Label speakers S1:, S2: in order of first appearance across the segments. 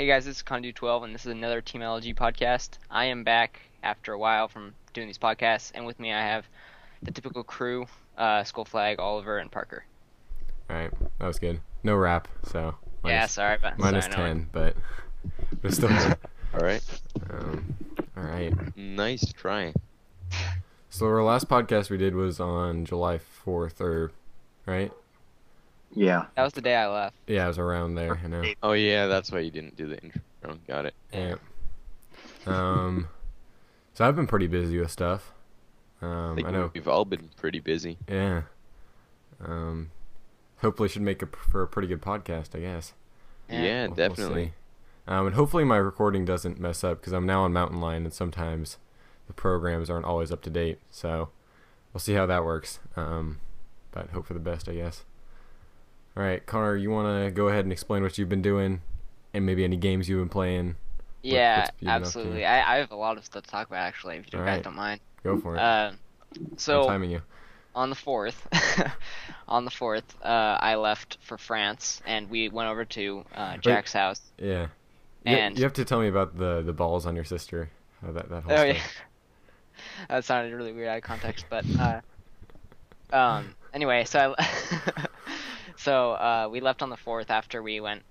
S1: Hey guys, this is Condu12 and this is another TeamLLG podcast. I am back after a while from doing these podcasts, and with me I have the typical crew, Skull Flag, Oliver, and Parker.
S2: Alright, that was good. No rap, so
S1: Yeah, sorry, but
S2: minus
S1: sorry,
S2: 10, but still good.
S3: Alright.
S2: Alright.
S3: Nice try.
S2: So our last podcast we did was on July 4th, right?
S4: Yeah.
S1: That was the day I left.
S2: Yeah, it was around there, I know.
S3: Oh yeah, that's why you didn't do the intro. Got it.
S2: Yeah. So I've been pretty busy with stuff.
S3: I think
S2: I know.
S3: we've all been pretty busy.
S2: Yeah. Hopefully should make it for a pretty good podcast, I guess.
S3: Yeah,
S2: We'll
S3: definitely.
S2: see. And hopefully my recording doesn't mess up because I'm now on Mountain Lion and sometimes the programs aren't always up to date. So we'll see how that works. But hope for the best, I guess. All right, Connor, you want to go ahead and explain what you've been doing and maybe any games you've been playing?
S1: Yeah,
S2: what's been up to?
S1: absolutely. I have a lot of stuff to talk about, actually, if you guys
S2: Alright.
S1: don't mind.
S2: Go for it. I'm
S1: So,
S2: timing you.
S1: on the 4th, I left for France, and we went over to Jack's house.
S2: Yeah.
S1: And
S2: you have to tell me about the balls on your sister. How that whole
S1: Oh
S2: stuff.
S1: yeah, that sounded really weird out of context, but anyway, so we left on the 4th after we went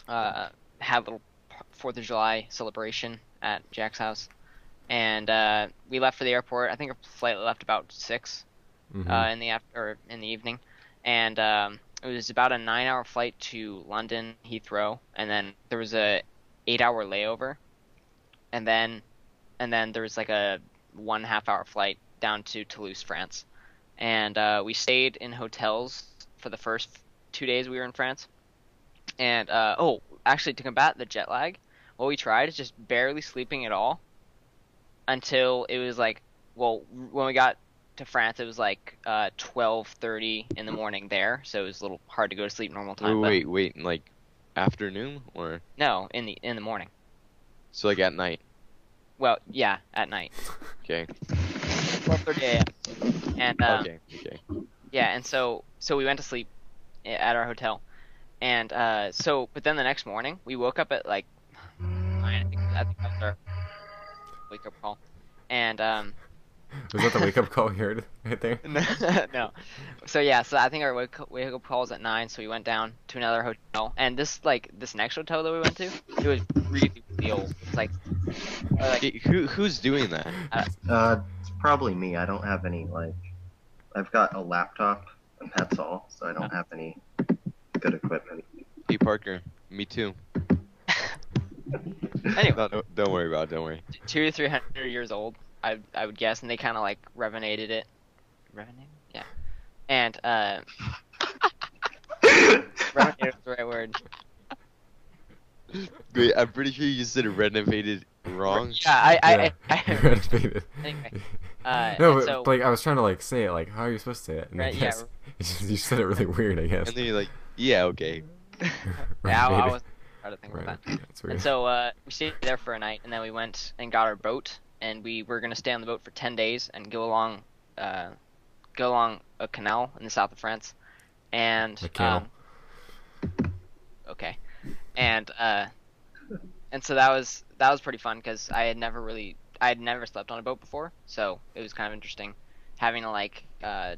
S1: have a little 4th of July celebration at Jack's house, and we left for the airport. I think our flight left about 6 in the evening, and it was about a 9-hour flight to London Heathrow, and then there was a 8-hour layover, and then there was like a 1.5-hour flight down to Toulouse, France, and we stayed in hotels for the first 2 days we were in France, and actually to combat the jet lag, what we tried is just barely sleeping at all until it was like, well, when we got to France, it was like 12:30 in the morning there, so it was a little hard to go to sleep normal time.
S3: Wait, like afternoon or
S1: No, in the morning.
S3: so like at night?
S1: Well, yeah, at night.
S3: Okay.
S1: 12:30 a.m. And
S3: Okay.
S1: yeah, and so we went to sleep at our hotel, and but then the next morning we woke up at like 9. I think that was our wake up call, and
S2: Was that the wake up call you heard right there?
S1: no. So yeah, so I think our wake up call was at 9, so we went down to another hotel, and this next hotel that we went to, it was really old. It's like
S3: Okay, who's doing that?
S4: It's probably me. I don't have any, I've got a laptop, and that's all, so I don't have any good equipment.
S3: Hey Parker, me too.
S1: Anyway,
S3: No, don't worry about it. Don't worry.
S1: 200 to 300 years old, I would guess, and they kind of like revenated it. Revenate? Yeah. And revenate is the right word.
S3: Wait, I'm pretty sure you just said renovated wrong.
S1: Yeah, I
S2: Renovated.
S1: anyway.
S2: No,
S1: And
S2: but
S1: so,
S2: like I was trying to like say it like how are you supposed to say it? And I
S1: Right, yeah.
S2: guess you said it really weird, I guess.
S3: And then you're like, yeah, okay.
S1: yeah, I
S2: Renovated.
S1: was trying to think about
S2: Right.
S1: that.
S2: That's weird.
S1: And so we stayed there for a night, and then we went and got our boat, and we were gonna stay on the boat for 10 days and go along a canal in the south of France, and
S2: The canal.
S1: okay, and so that was pretty fun because I had never slept on a boat before, so it was kind of interesting having to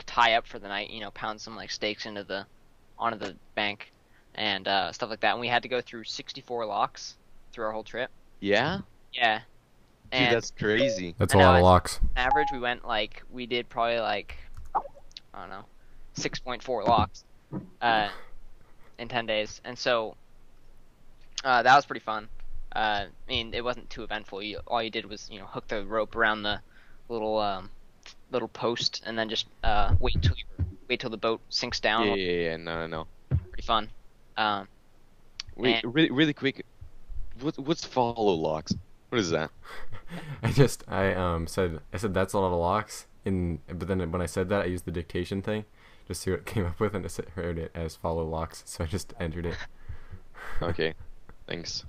S1: tie up for the night, pound some like stakes onto the bank and stuff like that. And we had to go through 64 locks through our whole trip.
S3: Yeah?
S1: Yeah.
S3: Dude,
S1: And
S3: that's crazy.
S2: That's a
S1: I know,
S2: lot of
S1: it's-
S2: locks.
S1: on average, we did probably I don't know, 6.4 locks in 10 days, and so that was pretty fun. I mean, it wasn't too eventful. All you did was hook the rope around the little post, and then just wait till the boat sinks down.
S3: Yeah. No.
S1: Pretty fun.
S3: Wait,
S1: And-
S3: really quick. What's follow locks? What is that?
S2: I said that's a lot of locks but then when I said that I used the dictation thing just to see what it came up with and I heard it as follow locks, so I just entered it.
S3: Okay, thanks.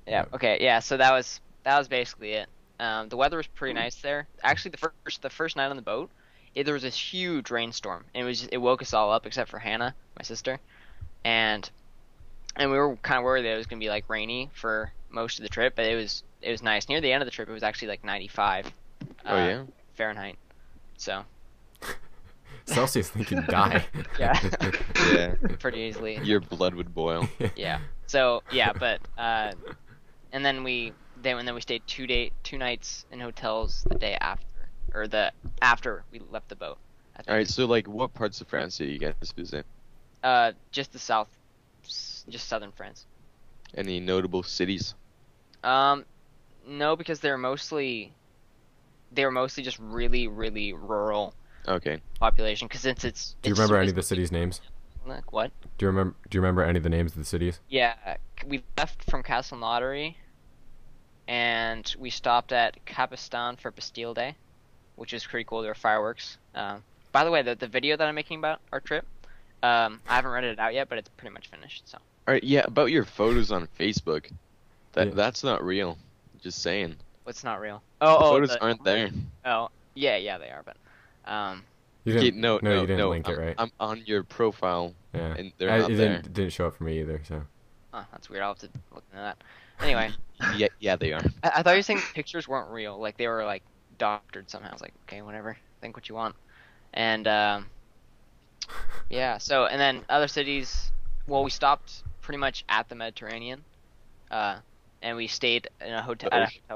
S1: Yeah. Okay. Yeah. So that was basically it. The weather was pretty nice there. Actually, the first night on the boat, there was this huge rainstorm, and it woke us all up except for Hannah, my sister, and and we were kind of worried that it was gonna be like rainy for most of the trip, but it was nice. Near the end of the trip, it was actually like 95
S3: Oh yeah.
S1: Fahrenheit. So
S2: Celsius, think you'd die.
S1: yeah,
S3: Yeah.
S1: pretty easily.
S3: Your blood would boil.
S1: Yeah. So yeah, but and then we stayed 2 nights in hotels the day after, or the after we left the boat. I think.
S3: All right. So like, what parts of France did you guys visit?
S1: Just the south, just southern France.
S3: Any notable cities?
S1: No, because they were mostly just really, really rural
S3: Okay.
S1: population. Because since
S2: Do you remember any of the cities' names?
S1: like what?
S2: Do you remember any of the names of the cities?
S1: Yeah, we left from Castelnaudary, and we stopped at Capistan for Bastille Day, which is pretty cool. There were fireworks. By the way, the video that I'm making about our trip, I haven't read it out yet, but it's pretty much finished. So.
S3: All right. Yeah. About your photos on Facebook.
S2: Yeah.
S3: That's not real. Just saying.
S1: What's not real?
S3: The photos aren't there.
S1: Oh, yeah, they are, but
S2: You
S3: Okay,
S2: didn't,
S3: no,
S2: you didn't
S3: no.
S2: link it, right?
S3: I'm on your profile,
S2: Yeah.
S3: and they're not
S2: it
S3: there.
S2: didn't show up for me either, so.
S1: that's weird. I'll have to look into that. Anyway,
S3: Yeah, they are.
S1: I thought you were saying pictures weren't real, like they were like doctored somehow. I was like, okay, whatever. Think what you want. And yeah. So and then other cities. Well, we stopped pretty much at the Mediterranean, and we stayed in a hotel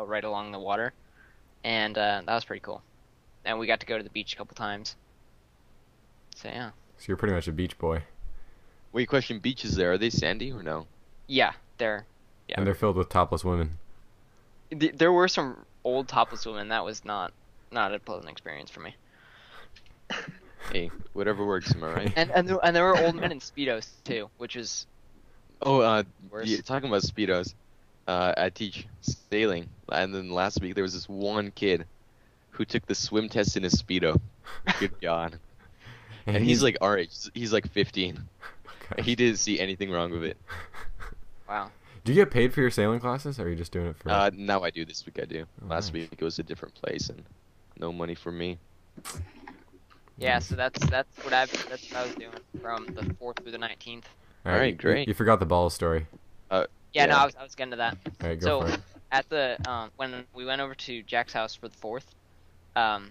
S1: right along the water, and that was pretty cool. And we got to go to the beach a couple times. So yeah.
S2: So you're pretty much a beach boy.
S3: Wait, question: beaches there, are they sandy or no?
S1: Yeah, they're. Yeah.
S2: And they're filled with topless women.
S1: There were some old topless women. That was not a pleasant experience for me.
S3: Hey, whatever works, am I right?
S1: And there were old men in speedos too, which was
S3: Oh,
S1: worse.
S3: yeah, talking about speedos, I teach sailing, and then last week there was this one kid who took the swim test in his speedo. Good God. And he's like our age. He's like 15.
S2: Okay.
S3: He didn't see anything wrong with it.
S1: Wow.
S2: Do you get paid for your sailing classes, or are you just doing it for?
S3: Now I do. This week I do.
S2: Oh,
S3: Last
S2: nice.
S3: week it was a different place, and no money for me.
S1: Yeah, so that's what I was doing from the 4th through the 19th.
S2: All
S3: Alright,
S2: you-
S3: great.
S2: You forgot the balls story.
S1: Yeah, no,
S3: Yeah.
S1: I was getting to that.
S2: All right, go
S1: So
S2: for it.
S1: at the when we went over to Jack's house for the 4th,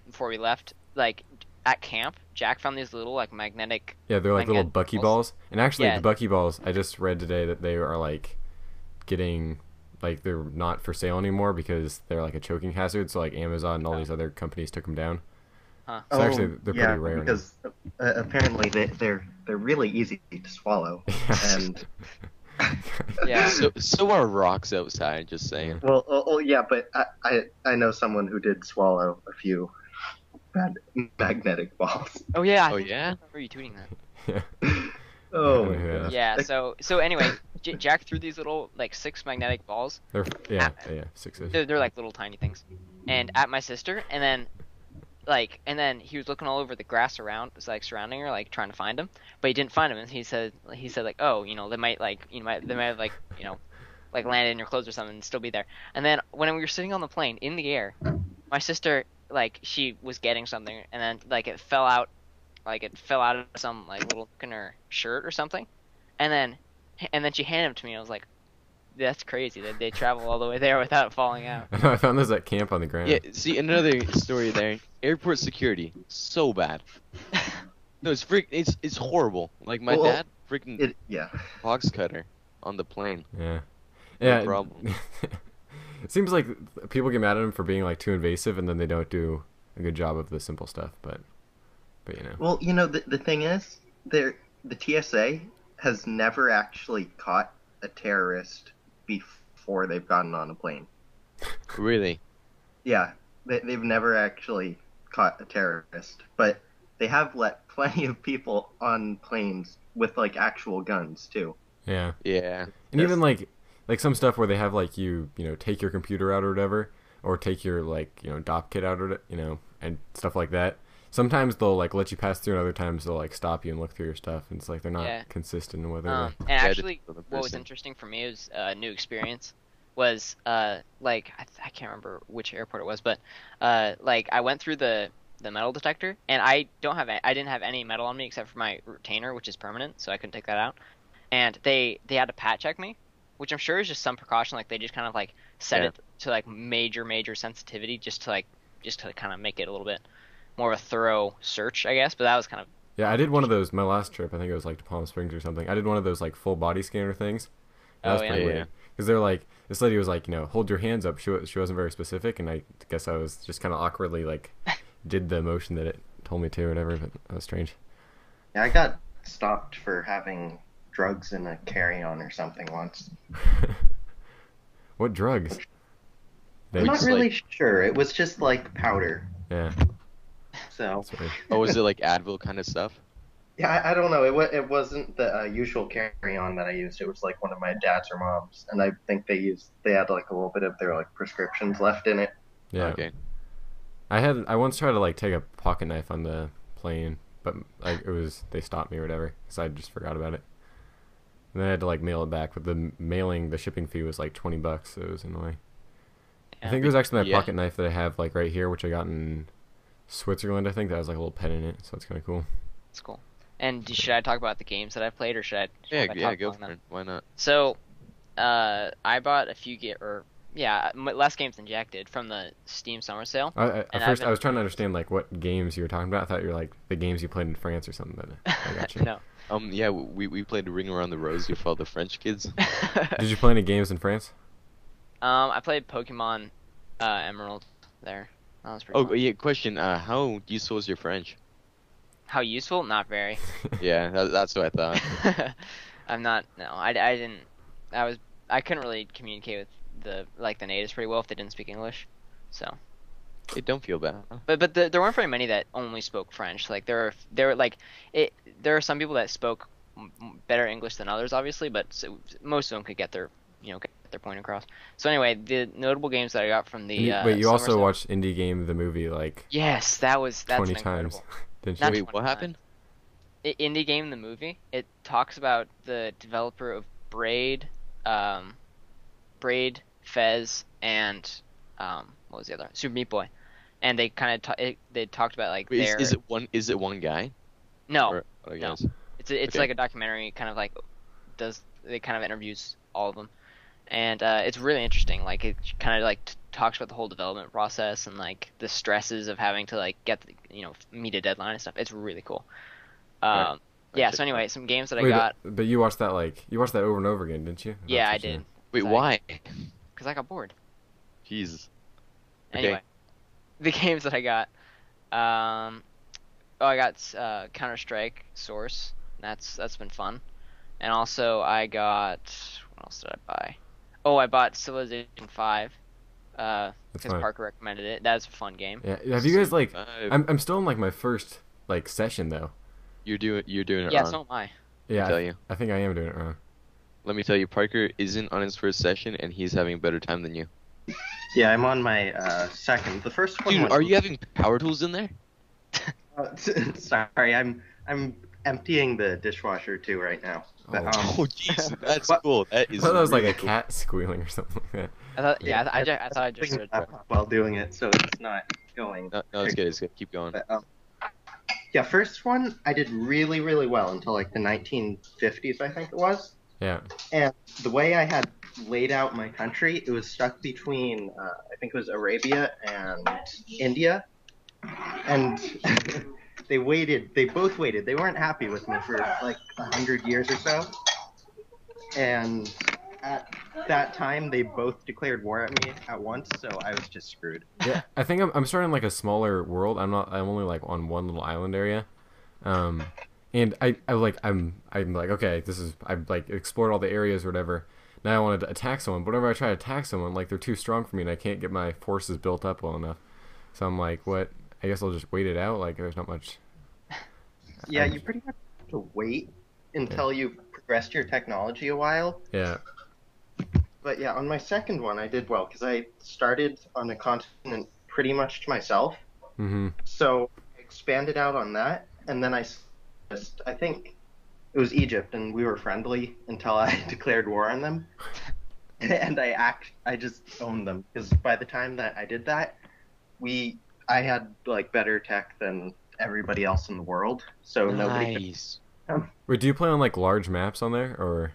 S1: before we left, like at camp, Jack found these little like magnetic.
S2: Yeah, they're like little
S1: magnetic
S2: buckyballs.
S1: balls.
S2: And actually,
S1: Yeah.
S2: the buckyballs, I just read today that they are like getting, like they're not for sale anymore because they're like a choking hazard. So like Amazon and all these other companies took them down.
S1: Huh.
S2: So actually, they're
S4: yeah,
S2: pretty rare now.
S4: because apparently they're really easy to swallow. And
S1: Yeah.
S3: So are rocks outside. Just saying.
S4: well, yeah, but I know someone who did swallow a few bad magnetic balls.
S1: Oh yeah. I
S3: Oh,
S1: think I
S3: yeah?
S1: remember you tweeting that.
S2: Yeah.
S4: Oh,
S2: I know who that is.
S1: Yeah. So anyway, Jack threw these little like 6 magnetic balls.
S2: They're yeah, 6-ish.
S1: They're like little tiny things, and at my sister, and then he was looking all over the grass around, like surrounding her, like trying to find him, but he didn't find him. And he said like, oh, they might like, they might have like, like landed in your clothes or something and still be there. And then when we were sitting on the plane in the air, my sister like she was getting something, and then like it fell out of some like little nook in her shirt or something, and then she handed him to me. I was like, that's crazy that they travel all the way there without it falling out.
S2: I know, I found those at camp on the ground.
S3: Yeah. See, another story there. Airport security, so bad. No, it's horrible. Like my
S4: Well,
S3: dad freaking
S4: yeah.
S3: box cutter on the plane.
S2: Yeah.
S3: No
S2: Yeah.
S3: problem.
S2: It seems like people get mad at him for being like too invasive, and then they don't do a good job of the simple stuff. But
S4: Well, the thing is, the TSA has never actually caught a terrorist before they've gotten on a plane.
S3: Really?
S4: Yeah, they've never actually caught a terrorist, but they have let plenty of people on planes with like actual guns too.
S2: yeah.
S3: Yeah.
S2: And
S4: Yes.
S2: even like some stuff where they have like you take your computer out or whatever, or take your like DOP kit out or and stuff like that. Sometimes they'll like let you pass through, and other times they'll like stop you and look through your stuff. And it's like they're not
S1: Yeah.
S2: consistent in whether.
S1: And
S3: Yeah,
S1: actually,
S3: just
S1: what was
S3: person.
S1: interesting for me was a new experience. Was like I can't remember which airport it was, but like I went through the metal detector, and I didn't have any metal on me except for my retainer, which is permanent, so I couldn't take that out. and they had to pat check me, which I'm sure is just some precaution. Like they just kind of like set
S3: Yeah.
S1: it to like major sensitivity just to kind of make it a little bit more of a thorough search, I guess. But that was kind of
S2: Yeah, I did one of those my last trip. I think it was like to Palm Springs or something. I did one of those like full body scanner things. That
S1: oh
S2: was
S1: yeah.
S2: pretty
S3: Yeah,
S2: weird because they're like this lady was like hold your hands up. She wasn't very specific, and I guess I was just kind of awkwardly like did the motion that it told me to or whatever. But that was strange.
S4: Yeah, I got stopped for having drugs in a carry-on or something once.
S2: What drugs?
S4: I'm
S3: We
S4: not
S3: just,
S4: really
S3: like-
S4: sure. It was just like powder.
S2: Yeah,
S4: So
S2: that's weird.
S3: Oh, was it like Advil kind of stuff?
S4: yeah, I don't know. It wasn't the usual carry-on that I used. It was like one of my dad's or mom's, and I think they had like a little bit of their like prescriptions left in it.
S2: Yeah.
S3: Okay.
S2: I once tried to like take a pocket knife on the plane, but like they stopped me or whatever because I just forgot about it. And then I had to like mail it back, but the shipping fee was like $20, so it was annoying. I think it was actually my
S3: Yeah.
S2: pocket knife that I have like right here, which I got in Switzerland. I think that has like a little pen in it, so it's kind of cool.
S1: It's cool. And should I talk about the games that I've played, or should
S3: Yeah,
S1: I
S3: yeah,
S1: talk
S3: go
S1: about
S3: for
S1: them?
S3: it. Why not?
S1: So, I bought a few less games than Jack did from the Steam Summer Sale.
S2: At
S1: And
S2: first,
S1: I've
S2: I was trying to understand like what games you were talking about. I thought you were like the games you played in France or something. But I got you.
S1: No.
S3: Yeah, we played Ring Around the Rosie with all the French kids.
S2: Did you play any games in France?
S1: I played Pokemon Emerald there. That was pretty
S3: Oh,
S1: fun.
S3: yeah, question. How useful is your French?
S1: How useful? Not very.
S3: Yeah, that's what I thought.
S1: I'm not. No, I didn't. I couldn't really communicate with the natives pretty well if they didn't speak English. So,
S3: Hey, don't feel bad.
S1: but there weren't very many that only spoke French. Like there are some people that spoke better English than others, obviously, but most of them could get their get their point across. So anyway, the notable games that I got from the
S2: Wait, you
S1: summer
S2: also
S1: sale-
S2: watched Indie Game the movie like
S1: Yes, that's
S2: 20
S1: incredible.
S2: times, didn't
S1: Not
S2: you?
S3: Wait, what
S1: 20
S3: happened?
S1: Indie Game the movie. It talks about the developer of Braid, Fez, and what was the other? Super Meat Boy, and they kind of they talked about like
S3: Wait,
S1: their
S3: is it one guy?
S1: no,
S3: Or other
S1: no.
S3: guys?
S1: It's
S3: Okay.
S1: like a documentary, kind of like they kind of interviews all of them, and it's really interesting. Like it kind of like talks about the whole development process and like the stresses of having to like get meet a deadline and stuff. It's really cool.
S3: Right.
S1: Yeah.
S3: check
S1: So anyway, some games that I
S2: Wait,
S1: got.
S2: but you watched that over and over again, didn't you?
S1: Yeah,
S2: That's
S1: I
S2: what you
S1: did.
S3: Wait,
S1: Sorry.
S3: why?
S1: Because I got bored.
S3: Jesus.
S1: Anyway,
S3: Okay.
S1: the games that I got. I got Counter Strike Source. That's been fun, and also I got what else did I buy? Oh, I bought Civilization 5.
S2: That's
S1: Because
S2: fine.
S1: Parker recommended it. That's a fun game.
S2: Yeah, have you guys like?
S3: Uh,
S2: I'm still in like my first like session though.
S3: you're doing it
S1: Yeah,
S3: wrong.
S1: so am I.
S2: Yeah,
S3: tell you.
S2: I think I am doing it wrong.
S3: Let me tell you, Parker isn't on his first session, and he's having a better time than you.
S4: Yeah, I'm on my second. The first one
S3: Dude,
S4: was.
S3: are you having power tools in there?
S4: Sorry, I'm emptying the dishwasher too right now. But,
S3: Oh, jeez, that's
S4: What?
S3: cool. That
S2: I
S3: is
S2: thought that was like
S3: really
S2: a
S3: cool.
S2: cat squealing or something like that.
S1: I thought, yeah, I thought I just
S4: Putting
S1: heard.
S4: it up while doing it, so it's not going.
S3: No, it's good. It's good. Keep going.
S4: But, yeah, first one I did really, really well until like the 1950s, I think it was.
S2: Yeah.
S4: And the way I had laid out my country, it was stuck between I think it was Arabia and India, and they both waited. They weren't happy with me for like 100 years or so, and at that time they both declared war at me at once, so I was just screwed.
S2: Yeah, I think I'm starting like a smaller world. I'm only like on one little island area. And I'm like okay, I've like explored all the areas or whatever. Now I wanted to attack someone. But whenever I try to attack someone, like they're too strong for me and I can't get my forces built up well enough. So I'm like, what? I guess I'll just wait it out. Like there's not much.
S4: Yeah, you pretty much have to wait until you've progressed your technology a while.
S2: Yeah.
S4: But yeah, on my second one, I did well because I started on a continent pretty much to myself.
S2: Mhm.
S4: So I expanded out on that, and then I think it was Egypt, and we were friendly until I declared war on them. And I just owned them because by the time that I did that, I had like better tech than everybody else in the world. So nobody could
S3: Nice.
S2: Wait, do you play on like large maps on there or?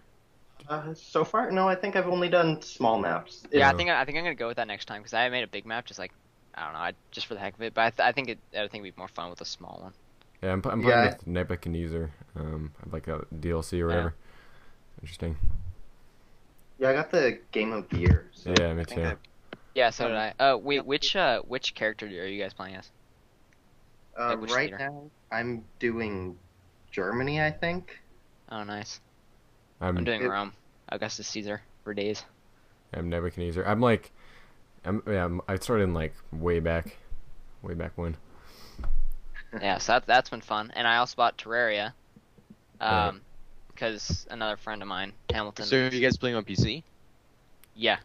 S4: So far, no, I think I've only done small maps.
S1: Yeah,
S2: No.
S1: I think I'm gonna go with that next time because I made a big map just like I don't know, just for the heck of it. But I think it'd be more fun with a small one.
S2: Yeah, I'm playing
S4: Yeah,
S2: with Nebuchadnezzar. Like a DLC or
S1: Yeah.
S2: whatever. Interesting.
S4: yeah, I got the game of the year. So
S2: Yeah, me
S4: I think
S2: too.
S1: Yeah, so did I. Wait, which character are you guys playing as? Like which
S4: right
S1: leader?
S4: now, I'm doing Germany, I think.
S1: Oh, nice. I'm
S2: I'm
S1: doing
S4: It-
S1: Rome. Augustus Caesar for days.
S2: I'm Nebuchadnezzar. I started in like way back when.
S1: Yeah, so that's been fun. And I also bought Terraria.
S2: Right.
S1: Because another friend of mine, Hamilton.
S3: So are you guys playing on PC?
S1: Yeah.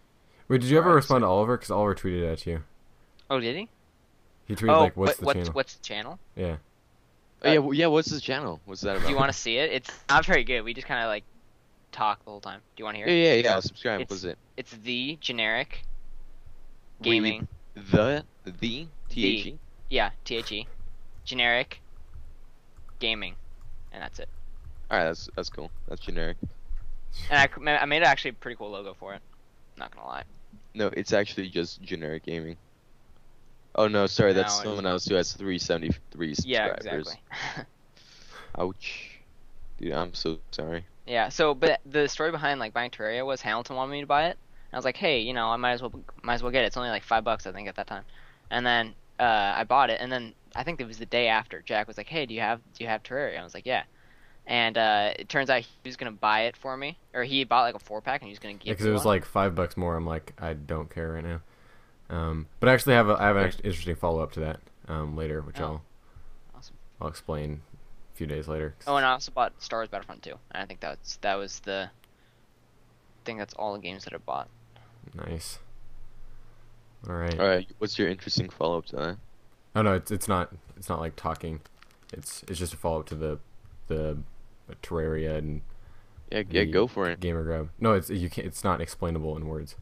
S2: Wait, did you ever
S3: Alright,
S2: respond
S3: so-
S2: to Oliver? Because Oliver tweeted at you.
S1: Oh, did he?
S2: He tweeted like, "What's
S1: but
S2: the channel?"
S1: what's the channel?
S2: Yeah.
S3: Oh, yeah, yeah. What's this channel? What's that about?
S1: Do you want to see it? It's not very good. We just kind of like talk the whole time. Do you want to hear
S3: Yeah,
S1: it?
S3: yeah, yeah. I'll subscribe.
S1: It's-
S3: What's it?
S1: It's the generic
S3: Wait,
S1: gaming.
S3: The THE.
S1: Yeah, THE. Generic gaming, and that's it.
S3: All right, that's cool. That's generic.
S1: And I made actually a pretty cool logo for it. Not gonna lie.
S3: No, it's actually just generic gaming. Oh no, sorry, that's
S1: No,
S3: someone else who has 373
S1: Yeah,
S3: subscribers.
S1: exactly.
S3: Ouch. Dude, I'm so sorry.
S1: Yeah. So, but the story behind like buying Terraria was Hamilton wanted me to buy it. And I was like, hey, I might as well get it. It's only like $5, I think, at that time. And then I bought it, and then I think it was the day after. Jack was like, hey, do you have Terraria? I was like, yeah. And it turns out he was gonna buy it for me, or he bought like a 4-pack, and he was gonna
S2: Yeah,
S1: give
S2: because
S1: me
S2: it was
S1: one.
S2: like $5 more. I'm like, I don't care right now. But I actually have an interesting follow up to that later, which
S1: Oh. Awesome.
S2: I'll explain a few days later.
S1: Oh, and I also bought Star Wars Battlefront 2, and I think that was the. I think that's all the games that I bought.
S2: Nice. All right.
S3: All right, what's your interesting follow up to that?
S2: Oh no, it's not like talking. It's just a follow up to the Terraria and
S3: Yeah,
S2: the
S3: go for it.
S2: Gamer Grub. No, it's not explainable in words.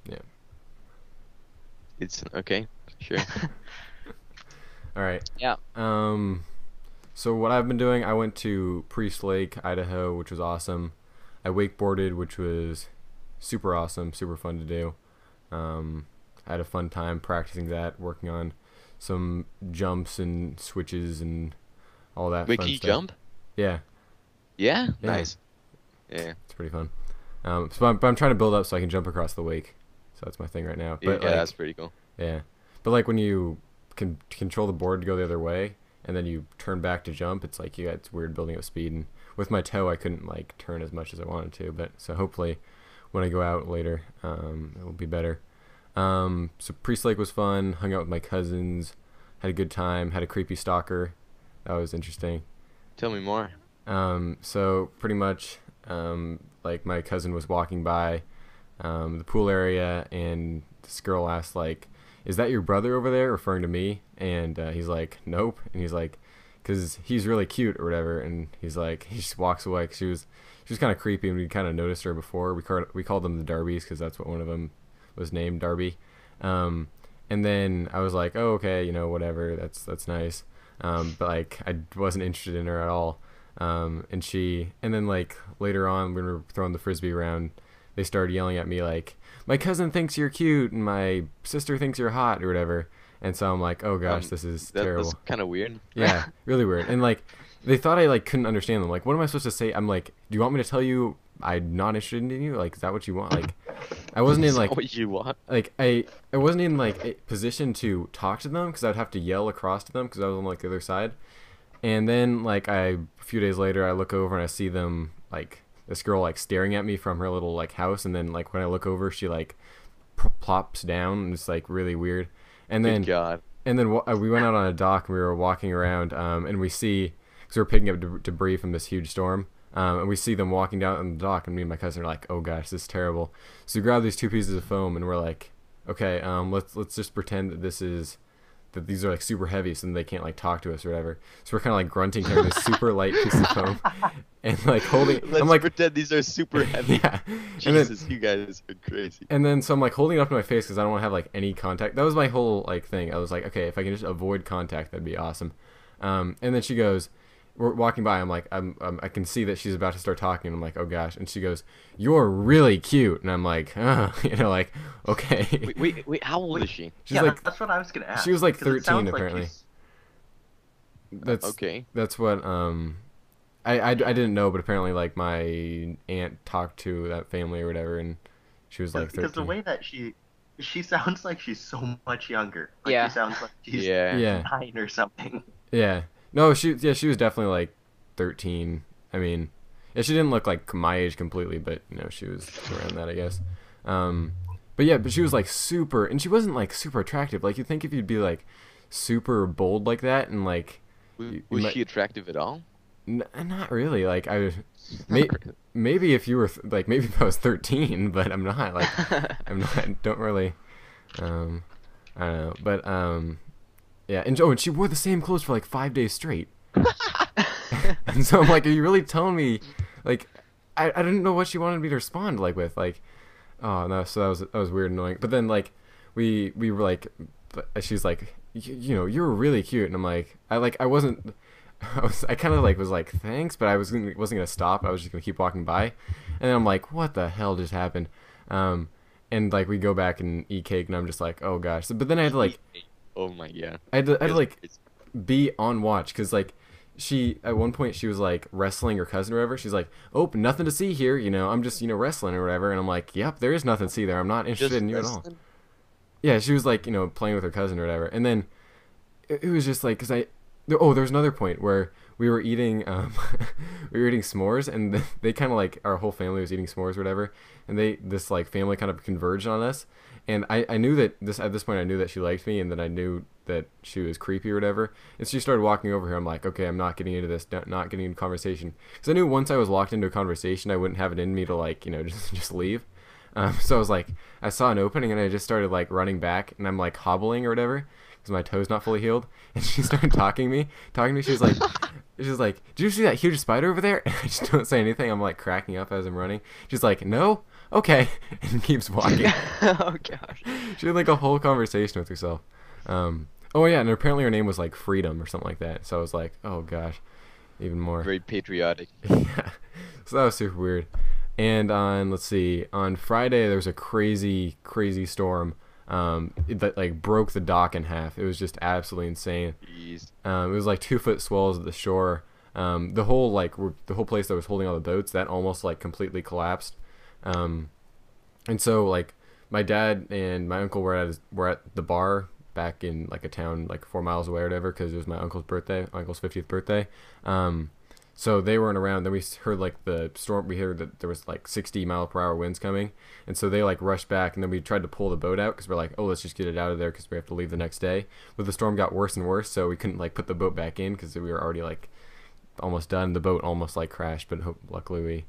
S2: Yeah.
S3: It's okay. Sure.
S2: All right.
S1: Yeah.
S2: So what I've been doing, I went to Priest Lake, Idaho, which was awesome. I wakeboarded, which was super awesome, super fun to do. I had a fun time practicing that, working on some jumps and switches and all that
S3: Wait,
S2: fun
S3: can you
S2: stuff.
S3: jump?
S2: Yeah,
S3: Yeah?
S2: Yeah.
S3: Nice. Yeah.
S2: it's pretty fun. But I'm trying to build up so I can jump across the wake. So that's my thing right now.
S3: Yeah,
S2: But like,
S3: that's pretty cool.
S2: yeah. But like when you can control the board to go the other way and then you turn back to jump, it's like it's weird building up speed. And with my toe, I couldn't like turn as much as I wanted to. But so hopefully when I go out later, it will be better. So Priest Lake was fun. Hung out with my cousins. Had a good time. Had a creepy stalker. That was interesting.
S3: Tell me more.
S2: So pretty much, like my cousin was walking by the pool area, and this girl asked like, "Is that your brother over there?" referring to me, and he's like, "Nope," and he's like, "Cause he's really cute or whatever," and he's like, he just walks away. 'Cause she was kind of creepy, and we kind of noticed her before. We called them the Darbys because that's what one of them was named, Darby. And then I was like, "Oh, okay, whatever. That's nice." But like I wasn't interested in her at all. And then like later on when we were throwing the frisbee around, they started yelling at me like, "My cousin thinks you're cute and my sister thinks you're hot," or whatever. And so I'm like, "Oh gosh, this is terrible."
S3: That's kind of weird.
S2: Yeah, really weird. And like they thought I like couldn't understand them. Like, what am I supposed to say? I'm like, "Do you want me to tell you I'm not interested in you? Like, is that what you want?" Like, I wasn't in
S3: Is that
S2: like
S3: what you want?
S2: I wasn't in like a position to talk to them because I'd have to yell across to them because I was on like the other side. And then like a few days later, I look over and I see them like this girl like staring at me from her little like house, and then like when I look over, she like plops down, and it's like really weird. And then
S3: Good God.
S2: we went out on a dock and we were walking around, and we see because we were picking up debris from this huge storm. And we see them walking down on the dock, and me and my cousin are like, "Oh gosh, this is terrible." So we grab these 2 pieces of foam, and we're like, "Okay, let's just pretend that these are like super heavy, so then they can't like talk to us or whatever." So we're kind of like grunting, carrying this super light piece of foam, and like holding.
S3: Let's
S2: I'm like,
S3: pretend these are super heavy.
S2: yeah.
S3: Jesus, you guys are crazy.
S2: And then so I'm like holding it up to my face because I don't want to have like any contact. That was my whole like thing. I was like, okay, if I can just avoid contact, that'd be awesome. And then she goes, we're walking by. I'm like, I can see that she's about to start talking. I'm like, oh gosh. And she goes, "You're really cute." And I'm like, like, okay.
S3: Wait, how old is she?
S2: She's
S4: yeah,
S2: like,
S4: that's what I was gonna ask.
S2: she was like
S4: 'cause it sounds
S2: 13
S4: like
S2: apparently.
S4: she's-
S3: Okay.
S2: That's what I didn't know, but apparently like my aunt talked to that family or whatever, and she was like 13.
S4: Because the way that she sounds like she's so much younger. Like
S1: Yeah.
S4: she sounds like she's
S3: Yeah.
S2: Yeah.
S4: 9 or something.
S2: Yeah. No, she was definitely like 13. I mean, yeah, she didn't look like my age completely, but she was around that, I guess. But she was like super, and she wasn't like super attractive. Like you'd think if you'd be like super bold like that, and like
S3: Was she attractive at all?
S2: not really. Like maybe if you were like maybe if I was 13, but I'm not. Like I'm not. Don't really. I don't know, but yeah, and she wore the same clothes for like 5 days straight. And so I'm like, are you really telling me, like, I didn't know what she wanted me to respond like with, like, oh no, so that was weird and annoying. But then like we were like, she's like, you're really cute, and I'm like, I wasn't. I kind of like was like thanks, but I wasn't gonna stop. I was just gonna keep walking by, and then I'm like, what the hell just happened? And like we go back and eat cake, and I'm just like, oh gosh. But then I had to like,
S3: Oh my god.
S2: I had to like be on watch, because like she at one point she was like wrestling her cousin or whatever. She's like, oh, nothing to see here. I'm just wrestling or whatever. And I'm like, yep, there is nothing to see there. I'm not interested in you at all. Yeah, she was like playing with her cousin or whatever. And then it was just like, there was another point where we were eating we were eating s'mores, and they kind of like, our whole family was eating s'mores or whatever, and this like family kind of converged on us, and I knew that at this point I knew that she liked me, and then I knew that she was creepy or whatever, and she started walking over here. I'm like, okay, I'm not getting into this, not getting into conversation, because I knew once I was locked into a conversation I wouldn't have it in me to like just leave. So I was like, I saw an opening and I just started like running back, and I'm like hobbling or whatever because my toe's not fully healed, and she started talking to me. She's like, did you see that huge spider over there? And I just don't say anything. I'm like cracking up as I'm running. She's like, no, okay, and keeps walking.
S1: Oh gosh.
S2: She had like a whole conversation with herself. Oh yeah, and apparently her name was like Freedom or something like that. So I was like, oh gosh, even more.
S3: Very patriotic.
S2: Yeah. So that was super weird. And on Friday there was a crazy storm that like broke the dock in half. It was just absolutely insane.
S3: Jeez.
S2: It was like 2-foot swells at the shore. The whole place that was holding all the boats, that almost like completely collapsed. And so like my dad and my uncle were at the bar back in like a town like 4 miles away or whatever, because it was my uncle's 50th birthday. So they weren't around. Then we heard like the storm. We heard that there was like 60-mile-per-hour winds coming, and so they like rushed back. And then we tried to pull the boat out because we're like, oh, let's just get it out of there because we have to leave the next day. But the storm got worse and worse, so we couldn't like put the boat back in because we were already like almost done. The boat almost like crashed, but luckily we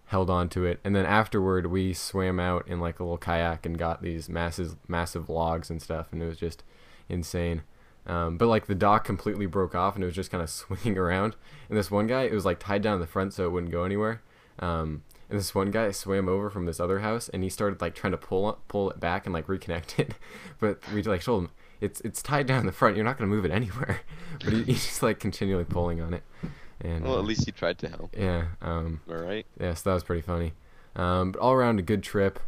S2: held on to it. And then afterward, we swam out in like a little kayak and got these massive logs and stuff, and it was just insane. But like the dock completely broke off, and it was just kind of swinging around. And this one guy, it was like tied down in the front so it wouldn't go anywhere. And this one guy swam over from this other house, and he started like trying to pull it back and like reconnect it. But we like told him it's tied down in the front. You're not gonna move it anywhere. But he's just like continually pulling on it. And
S3: Well, at least he tried to help.
S2: yeah.
S3: All right.
S2: Yeah, so that was pretty funny. But all around a good trip.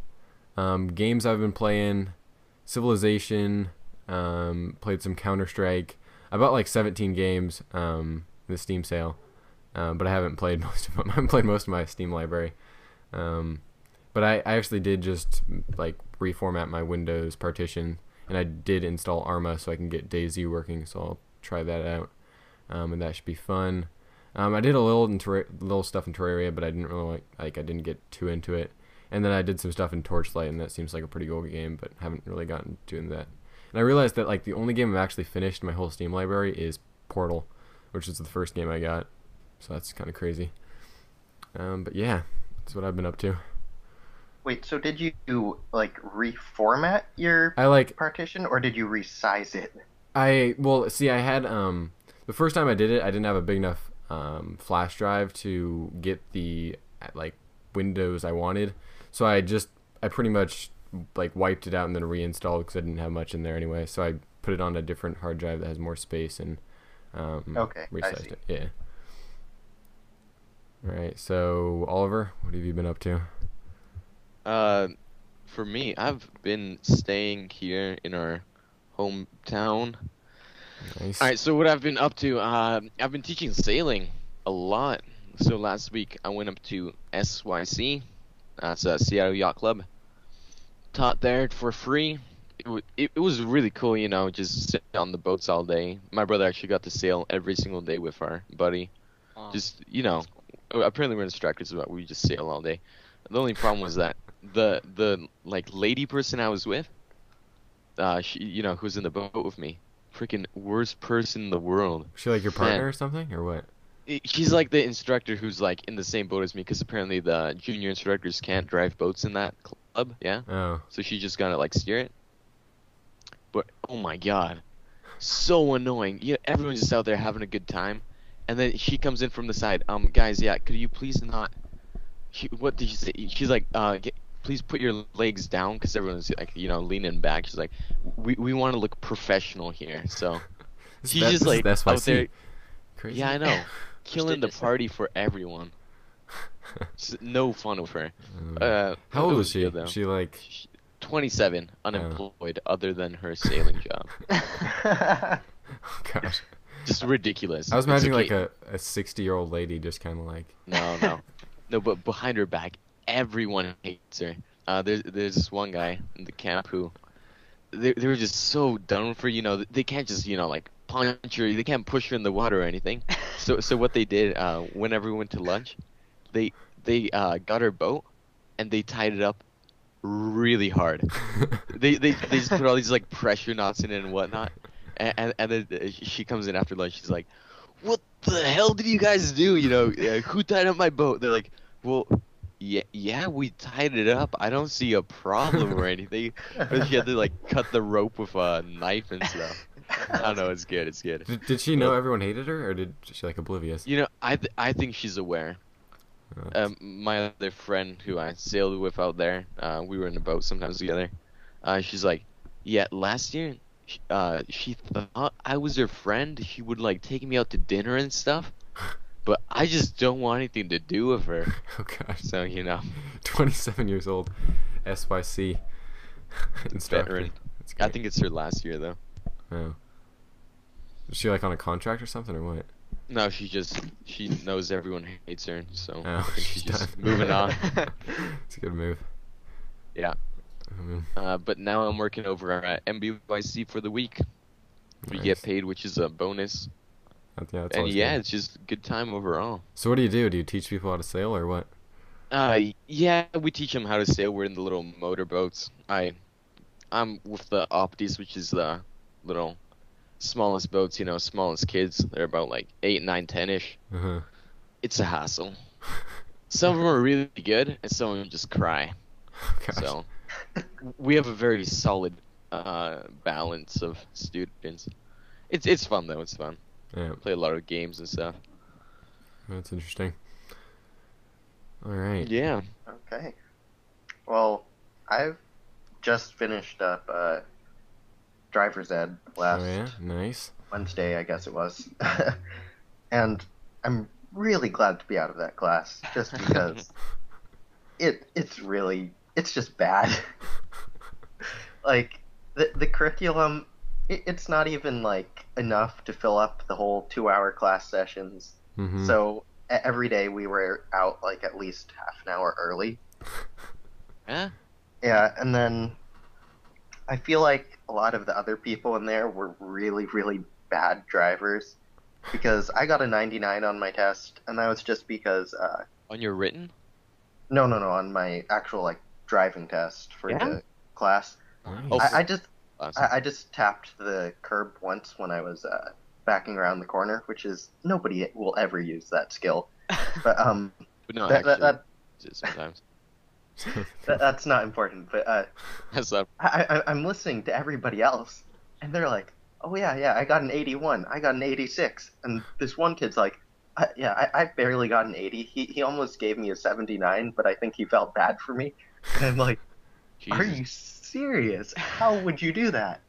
S2: Games I've been playing, Civilization. Played some Counter-Strike. I bought like 17 games in the Steam sale, but I haven't played most of them. I haven't played most of my Steam library. But I actually did just like reformat my Windows partition, and I did install Arma so I can get DayZ working. So I'll try that out, and that should be fun. I did a little stuff in Terraria, but I didn't really I didn't get too into it. And then I did some stuff in Torchlight, and that seems like a pretty good game, but haven't really gotten to into that. And I realized that like the only game I've actually finished in my whole Steam library is Portal, which is the first game I got. So that's kind of crazy. But yeah, that's what I've been up to.
S4: Wait, so did you like reformat your
S2: I like
S4: partition, or did you resize it?
S2: I had the first time I did it, I didn't have a big enough flash drive to get the like Windows I wanted. So I pretty much like wiped it out and then reinstalled because I didn't have much in there anyway. So I put it on a different hard drive that has more space, and
S4: Okay, I
S2: resized
S4: see.
S2: it. Yeah. All right. So Oliver, what have you been up to?
S3: Uh, for me, I've been staying here in our hometown. All
S2: Nice.
S3: right, so what I've been up to, I've been teaching sailing a lot. So last week I went up to SYC, that's Seattle Yacht Club. Taught there for free. It was really cool, you know, just sit on the boats all day. My brother actually got to sail every single day with our buddy.
S1: Wow.
S3: Just, you know, apparently we're instructors, but we just sail all day. The only problem was that the like lady person I was with, she, you know, who's in the boat with me, freaking worst person in the world.
S2: Was she like your
S3: Man,
S2: partner or something, or what?
S3: she's like the instructor who's like in the same boat as me, because apparently the junior instructors can't drive boats in that club, yeah.
S2: Oh.
S3: So she just gotta like steer it. But oh my god, so annoying. Yeah, everyone's just out there having a good time, and then she comes in from the side. Guys, yeah, could you please not? What did she say? She's like, please put your legs down, because everyone's like, you know, leaning back. She's like, we want to look professional here. So she's just
S2: This is
S3: like
S2: the
S3: out
S2: SYC.
S3: there.
S2: Crazy.
S3: Yeah, I know, killing the
S1: Prestigious.
S3: party for everyone. Just no fun with her.
S2: How
S3: It
S2: old
S3: was
S2: is she?
S3: good, though.
S2: Is she like?
S3: 27, unemployed, other than her sailing job.
S2: Oh, gosh.
S3: Just ridiculous.
S2: I was
S3: It's
S2: imagining
S3: okay.
S2: like a 60-year-old lady just kind of like.
S3: No, but behind her back, everyone hates her. There's this one guy in the camp who, they were just so done with her. You know, they can't just, you know, like punch her. They can't push her in the water or anything. So what they did, whenever we went to lunch, they got her boat, and they tied it up really hard. They just put all these like pressure knots in it and whatnot. And then she comes in after lunch. She's like, "What the hell did you guys do? You know, who tied up my boat?" They're like, "Well, yeah, we tied it up. I don't see a problem or anything." But she had to like cut the rope with a knife and stuff. I don't know. It's good. It's good.
S2: Did she know everyone hated her, or did she like oblivious?
S3: You know, I think she's aware. My other friend who I sailed with out there, we were in a boat sometimes together. She's like, yeah, last year, she thought I was her friend. She would like take me out to dinner and stuff, but I just don't want anything to do with her.
S2: Oh gosh.
S3: So, you know,
S2: 27 years old, SYC instructor.
S3: veteran.
S2: That's
S3: I
S2: great.
S3: think it's her last year though.
S2: Oh. Is she like on a contract or something, or what?
S3: No, she knows everyone hates her, so I
S2: Oh,
S3: think
S2: she's
S3: she's just
S2: done.
S3: moving on.
S2: It's a good move.
S3: Yeah. But now I'm working over at MBYC for the week. We
S2: Nice.
S3: get paid, which is a bonus.
S2: Yeah, that's
S3: And
S2: always
S3: yeah,
S2: good.
S3: it's just a good time overall.
S2: So what do you do? Do you teach people how to sail, or what?
S3: Yeah, we teach them how to sail. We're in the little motorboats. I'm with the Optis, which is the little smallest boats, you know, smallest kids. They're about like 8, 9, 10-ish.
S2: Uh-huh.
S3: It's a hassle. Some of them are really good, and some of them just cry.
S2: Gosh.
S3: So we have a very solid balance of students. It's fun though. It's fun.
S2: Yeah,
S3: Play a lot of games and stuff.
S2: that's interesting. All right.
S3: Yeah.
S4: Okay. Well, I've just finished up driver's ed last
S2: Oh yeah, nice.
S4: Wednesday, I guess it was. And I'm really glad to be out of that class, just because it's just bad. Like the curriculum, it's not even like enough to fill up the whole 2-hour class sessions.
S2: Mm-hmm.
S4: So every day we were out like at least half an hour early.
S3: Yeah.
S4: Yeah, and then I feel like a lot of the other people in there were really, really bad drivers, because I got a 99 on my test, and that was just because
S3: On your written?
S4: no, on my actual like driving test for
S3: Yeah?
S4: the class.
S2: Nice.
S3: Oh,
S4: I just tapped the curb once when I was backing around the corner, which is nobody will ever use that skill. But
S3: But no,
S4: that,
S3: actually,
S4: that,
S3: sometimes.
S4: that's not important. But
S3: That's not.
S4: I'm listening to everybody else, and they're like, "Oh yeah, I got an 81, I got an 86," and this one kid's like, I barely got an 80. He almost gave me a 79, but I think he felt bad for me." And I'm like, "Are
S3: Jesus.
S4: you serious? How would you do that?"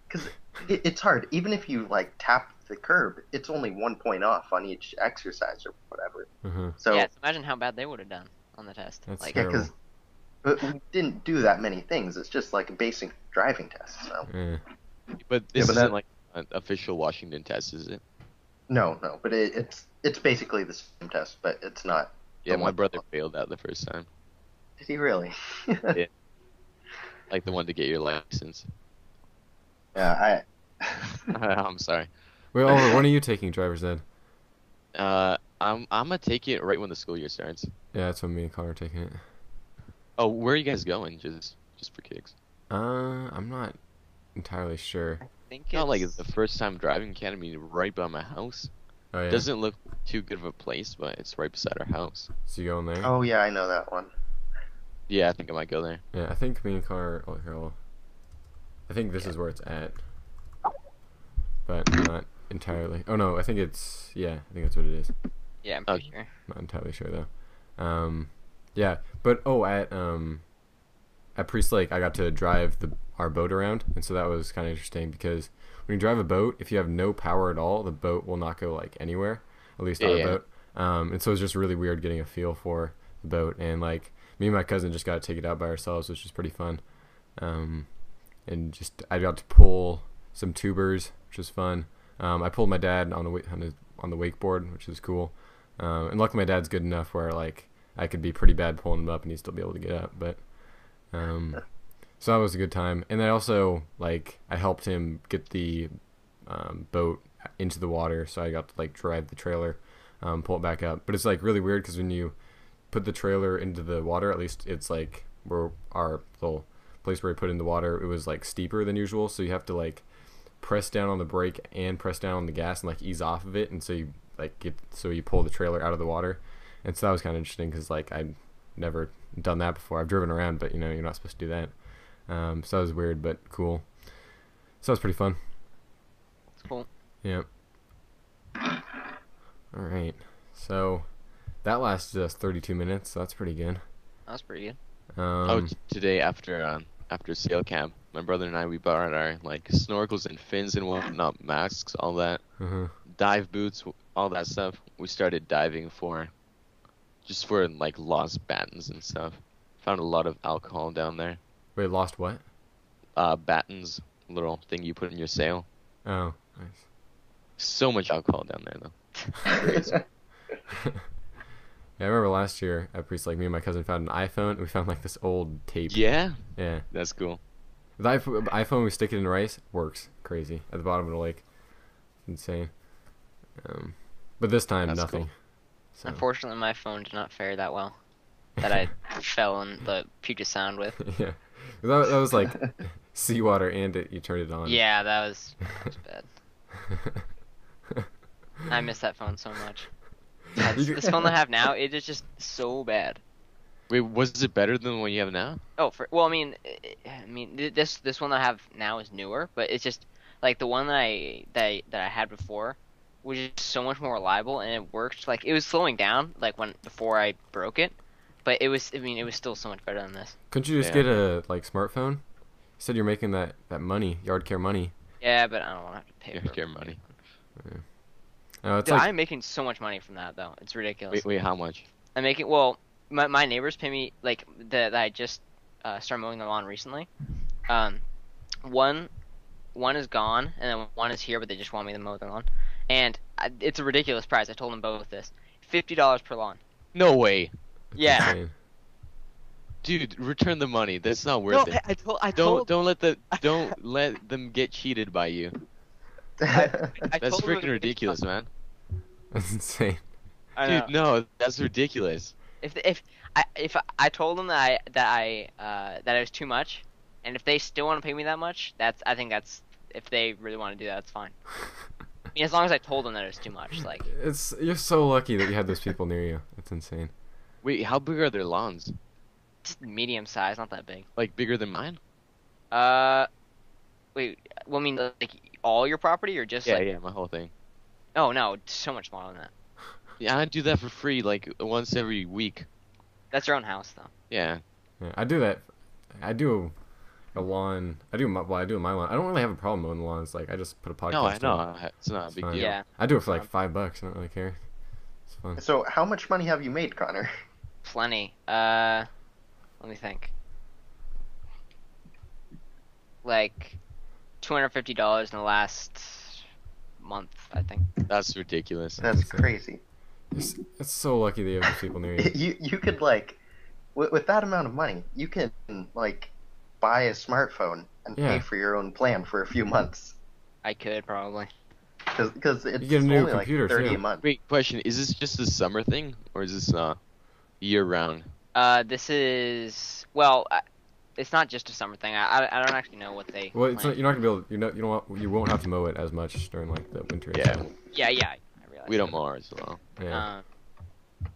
S4: Because it's hard. Even if you like tap the curb, it's only 1 point off on each exercise or whatever. So
S1: Yeah, so imagine how bad they would have done on the test.
S2: That's
S1: Like,
S2: terrible.
S4: but we didn't do that many things. It's just like a basic driving test. So
S2: Yeah.
S3: But this
S4: but
S3: isn't
S4: that-
S3: like an official Washington test, is it?
S4: no, but it's basically the same test, but it's not.
S3: Yeah,
S4: the
S3: my
S4: one-
S3: brother failed that the first time.
S4: Did he really?
S3: Yeah. Like the one to get your license.
S4: Yeah,
S3: I'm sorry.
S2: Wait, Oliver, when are you taking driver's ed?
S3: I'm gonna take it right when the school year starts.
S2: Yeah, that's when me and Connor are taking it.
S3: Oh, where are you guys going? Just for kicks.
S2: I'm not entirely sure.
S1: I think
S3: Not like
S1: it's-
S3: the first time driving academy right by my house.
S2: Oh yeah.
S3: Doesn't look too good of a place, but it's right beside our house.
S2: So you going there?
S4: oh yeah, I know that one.
S3: Yeah, I think I might go there.
S2: Yeah, I think me and Connor. Oh, here, I think this is where it's at, but not entirely. Oh no, I think it's. Yeah, I think that's what it is.
S1: Yeah, I'm pretty sure.
S2: Not entirely sure though. Yeah, but at Priest Lake, I got to drive our boat around, and so that was kind of interesting because when you drive a boat, if you have no power at all, the boat will not go like anywhere. At least our
S3: Yeah.
S2: boat. And so it was just really weird getting a feel for the boat, and like me and my cousin just got to take it out by ourselves, which was pretty fun. And just I got to pull some tubers, which was fun. I pulled my dad on the wakeboard, which was cool. And luckily my dad's good enough where like I could be pretty bad pulling him up and he'd still be able to get up. But so that was a good time. And then also like I helped him get the boat into the water, so I got to like drive the trailer, pull it back up. But it's like really weird because when you put the trailer into the water, at least it's like where our little place where we put in the water, it was like steeper than usual, so you have to like press down on the brake and press down on the gas and like ease off of it, and so you like you pull the trailer out of the water. And so that was kind of interesting because like I'd never done that before. I've driven around, but you're not supposed to do that. So that was weird but cool. So that was pretty fun.
S1: It's cool.
S2: Yeah. All right. So that lasted us 32 minutes. So that's pretty good.
S1: That was pretty good.
S3: Today after sail camp, my brother and I, we bought our like snorkels and fins and whatnot, masks, all that, dive boots, all that stuff. We started diving for like lost battens and stuff. Found a lot of alcohol down there.
S2: Wait, lost what?
S3: Battens, little thing you put in your sail.
S2: Oh, nice.
S3: So much alcohol down there though.
S2: Yeah, I remember last year at Priest Lake, me and my cousin found an iPhone. We found like this old tape.
S3: Yeah,
S2: Yeah.
S3: that's cool.
S2: The iPhone, we stick it in rice, works. Crazy. At the bottom of the lake. Insane. But this time,
S3: That's
S2: nothing.
S3: cool.
S2: So.
S1: Unfortunately, my phone did not fare that well. That I fell in the Puget Sound with.
S2: Yeah. That was like seawater and you turned it on.
S1: Yeah, that was bad. I miss that phone so much. This phone I have now, it is just so bad.
S3: Wait, was it better than the one you have now?
S1: Oh, I mean, this one I have now is newer, but it's just like the one that I had before was just so much more reliable, and it worked. Like it was slowing down, like before I broke it, but it was still so much better than this.
S2: Couldn't you just get a like smartphone? You said you're making that money, yard care money.
S1: Yeah, but I don't want to have to pay for
S3: Your money.
S2: No, it's
S1: Dude,
S2: like
S1: I'm making so much money from that though. It's ridiculous.
S3: Wait, how much?
S1: I'm making my neighbors pay me like that I just started mowing the lawn recently. One is gone and then one is here, but they just want me to mow the lawn, and it's a ridiculous price. I told them both this. $50 per lawn.
S3: No way.
S1: Yeah.
S2: insane.
S3: Dude, return the money. That's not worth it. Don't let them get cheated by you.
S1: I
S3: That's
S1: told them
S3: freaking ridiculous, man.
S2: That's insane.
S1: I know.
S3: Dude, no, that's ridiculous.
S1: If I told them that it was too much, and if they still want to pay me that much, I think that's if they really want to do that, that's fine. I mean, as long as I told them that it was too much, like
S2: You're so lucky that you had those people near you. It's insane.
S3: Wait, how big are their lawns?
S1: just medium size, not that big.
S3: Like bigger than mine?
S1: Wait, well, I mean, like all your property or just like?
S3: Yeah, my whole thing.
S1: Oh no, it's so much smaller than that.
S3: Yeah, I do that for free, like once every week.
S1: That's your own house, though.
S3: Yeah.
S2: Yeah, I do that. I do a lawn. I do my lawn. I don't really have a problem mowing the lawns. Like I just put a podcast.
S3: No, I know.
S2: on.
S3: It's not a
S2: It's
S3: big
S2: fine.
S3: deal.
S1: Yeah.
S2: I do it for like
S1: Um,
S2: $5. I don't really care. It's fun.
S4: So, how much money have you made, Connor?
S1: Plenty. Let me think. Like $250 in the last month, I think.
S3: That's ridiculous.
S4: That's crazy.
S2: It's so lucky that you have those people near you.
S4: You could like, with that amount of money, you can like buy a smartphone and
S2: Yeah.
S4: pay for your own plan for a few months.
S1: I could probably.
S4: Because it's
S2: You get a new
S4: only like
S2: computer,
S4: 30
S2: too.
S4: a month.
S3: Wait, question: is this just a summer thing, or is this year round?
S1: This is well. It's not just a summer thing. I don't actually know what they.
S2: Well, it's
S1: plan.
S2: not, you're not gonna be able. You won't have to mow it as much during like the winter. and
S3: Yeah.
S2: stuff.
S1: Yeah, I realize.
S3: We don't mow ours as well.
S2: Yeah.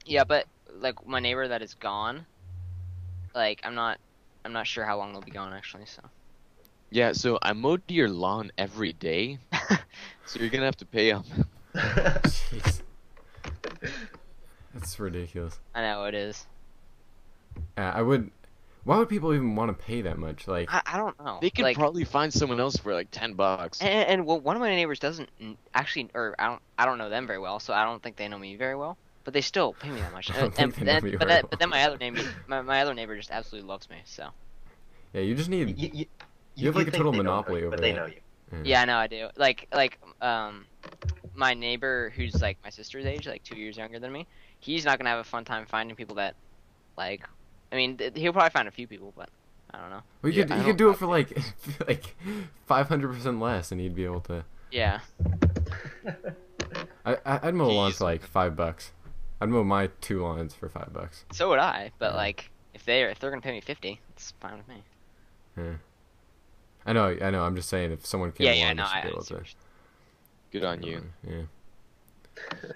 S1: Yeah, but like my neighbor that is gone, like I'm not sure how long they'll be gone actually. So.
S3: Yeah, so I mowed your lawn every day, so you're gonna have to pay them.
S2: Jeez. That's ridiculous.
S1: I know it is.
S2: I would. Why would people even want to pay that much? Like,
S1: I don't know.
S3: They could
S1: like,
S3: probably find someone else for like $10.
S1: and well, one of my neighbors doesn't actually, or I don't know them very well, so I don't think they know me very well. But they still pay me that much.
S2: I don't think they know me very well.
S1: But then my other neighbor, my other neighbor just absolutely loves me. So.
S2: yeah, you just need.
S4: You
S2: have, like, a
S4: think
S2: total
S4: they don't know
S2: monopoly
S4: you,
S2: over
S4: but they
S2: that.
S4: know you.
S1: Yeah, I know I do. Like my neighbor who's like my sister's age, like 2 years younger than me. He's not gonna have a fun time finding people that, like, I mean, he'll probably find a few people, but I don't know.
S2: Well,
S3: Yeah,
S2: you could do it for like 500% less, and you'd be able to.
S1: Yeah.
S2: I'd mow a lawn
S3: Jeez.
S2: for like $5. I'd mow my 2 lawns for $5.
S1: So would I, but
S2: Yeah.
S1: like, if they're gonna pay me 50, it's fine with me.
S2: Yeah. I know. I'm just saying, if someone came
S1: Yeah,
S2: along,
S1: yeah,
S2: they
S1: no,
S2: should be
S1: I
S2: able
S1: see
S2: to.
S1: what
S3: Good on you.
S2: Yeah.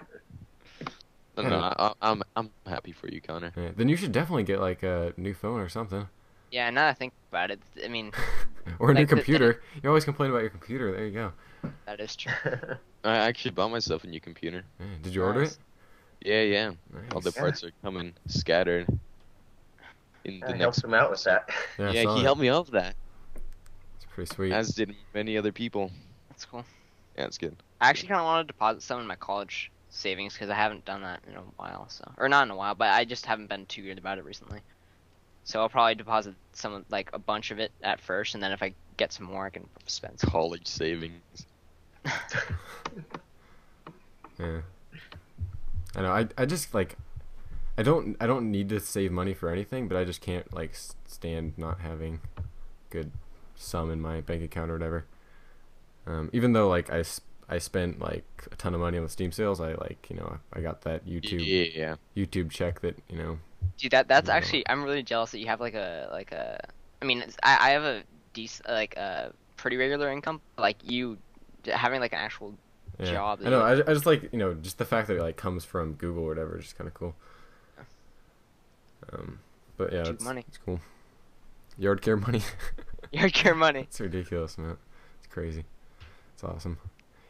S3: No, I'm happy for you, Connor.
S2: Yeah. Then you should definitely get like a new phone or something,
S1: Yeah, now that I think about it, I mean,
S2: or a new
S1: Like, the-
S2: computer. You always complain about your computer. There you go.
S1: that is true.
S3: I actually bought myself a new computer.
S2: Yeah. Did you order
S1: Nice.
S2: it?
S3: Yeah. All the
S2: Nice.
S3: parts are coming scattered. In the
S4: I helped
S3: next.
S4: him out with that.
S2: Yeah, I
S3: Yeah,
S2: saw
S3: he
S2: it.
S3: helped me out with that,
S2: It's pretty sweet.
S3: as did many other people.
S1: That's cool.
S3: Yeah, it's good.
S1: I actually kind of want to deposit some in my college savings because I haven't done that in a while. So, or not in a while, but I just haven't been too good about it recently. So I'll probably deposit some, like a bunch of it at first, and then if I get some more, I can spend some.
S3: College savings.
S2: Yeah. I know. I just like. I don't need to save money for anything, but I just can't like stand not having good sum in my bank account or whatever. Even though like I spent like a ton of money on the Steam sales, I I got that
S3: Yeah.
S2: YouTube check that
S1: Dude, that's
S2: No.
S1: actually I'm really jealous that you have like a. I mean, I have a decent like a pretty regular income. Like you having like an actual
S2: yeah.
S1: job.
S2: I know. I just like just the fact that it like comes from Google or whatever is just kind of cool. But yeah,
S1: Cheap money.
S2: it's cool. Yard care money.
S1: Yard care money.
S2: It's ridiculous, man. It's crazy. It's awesome.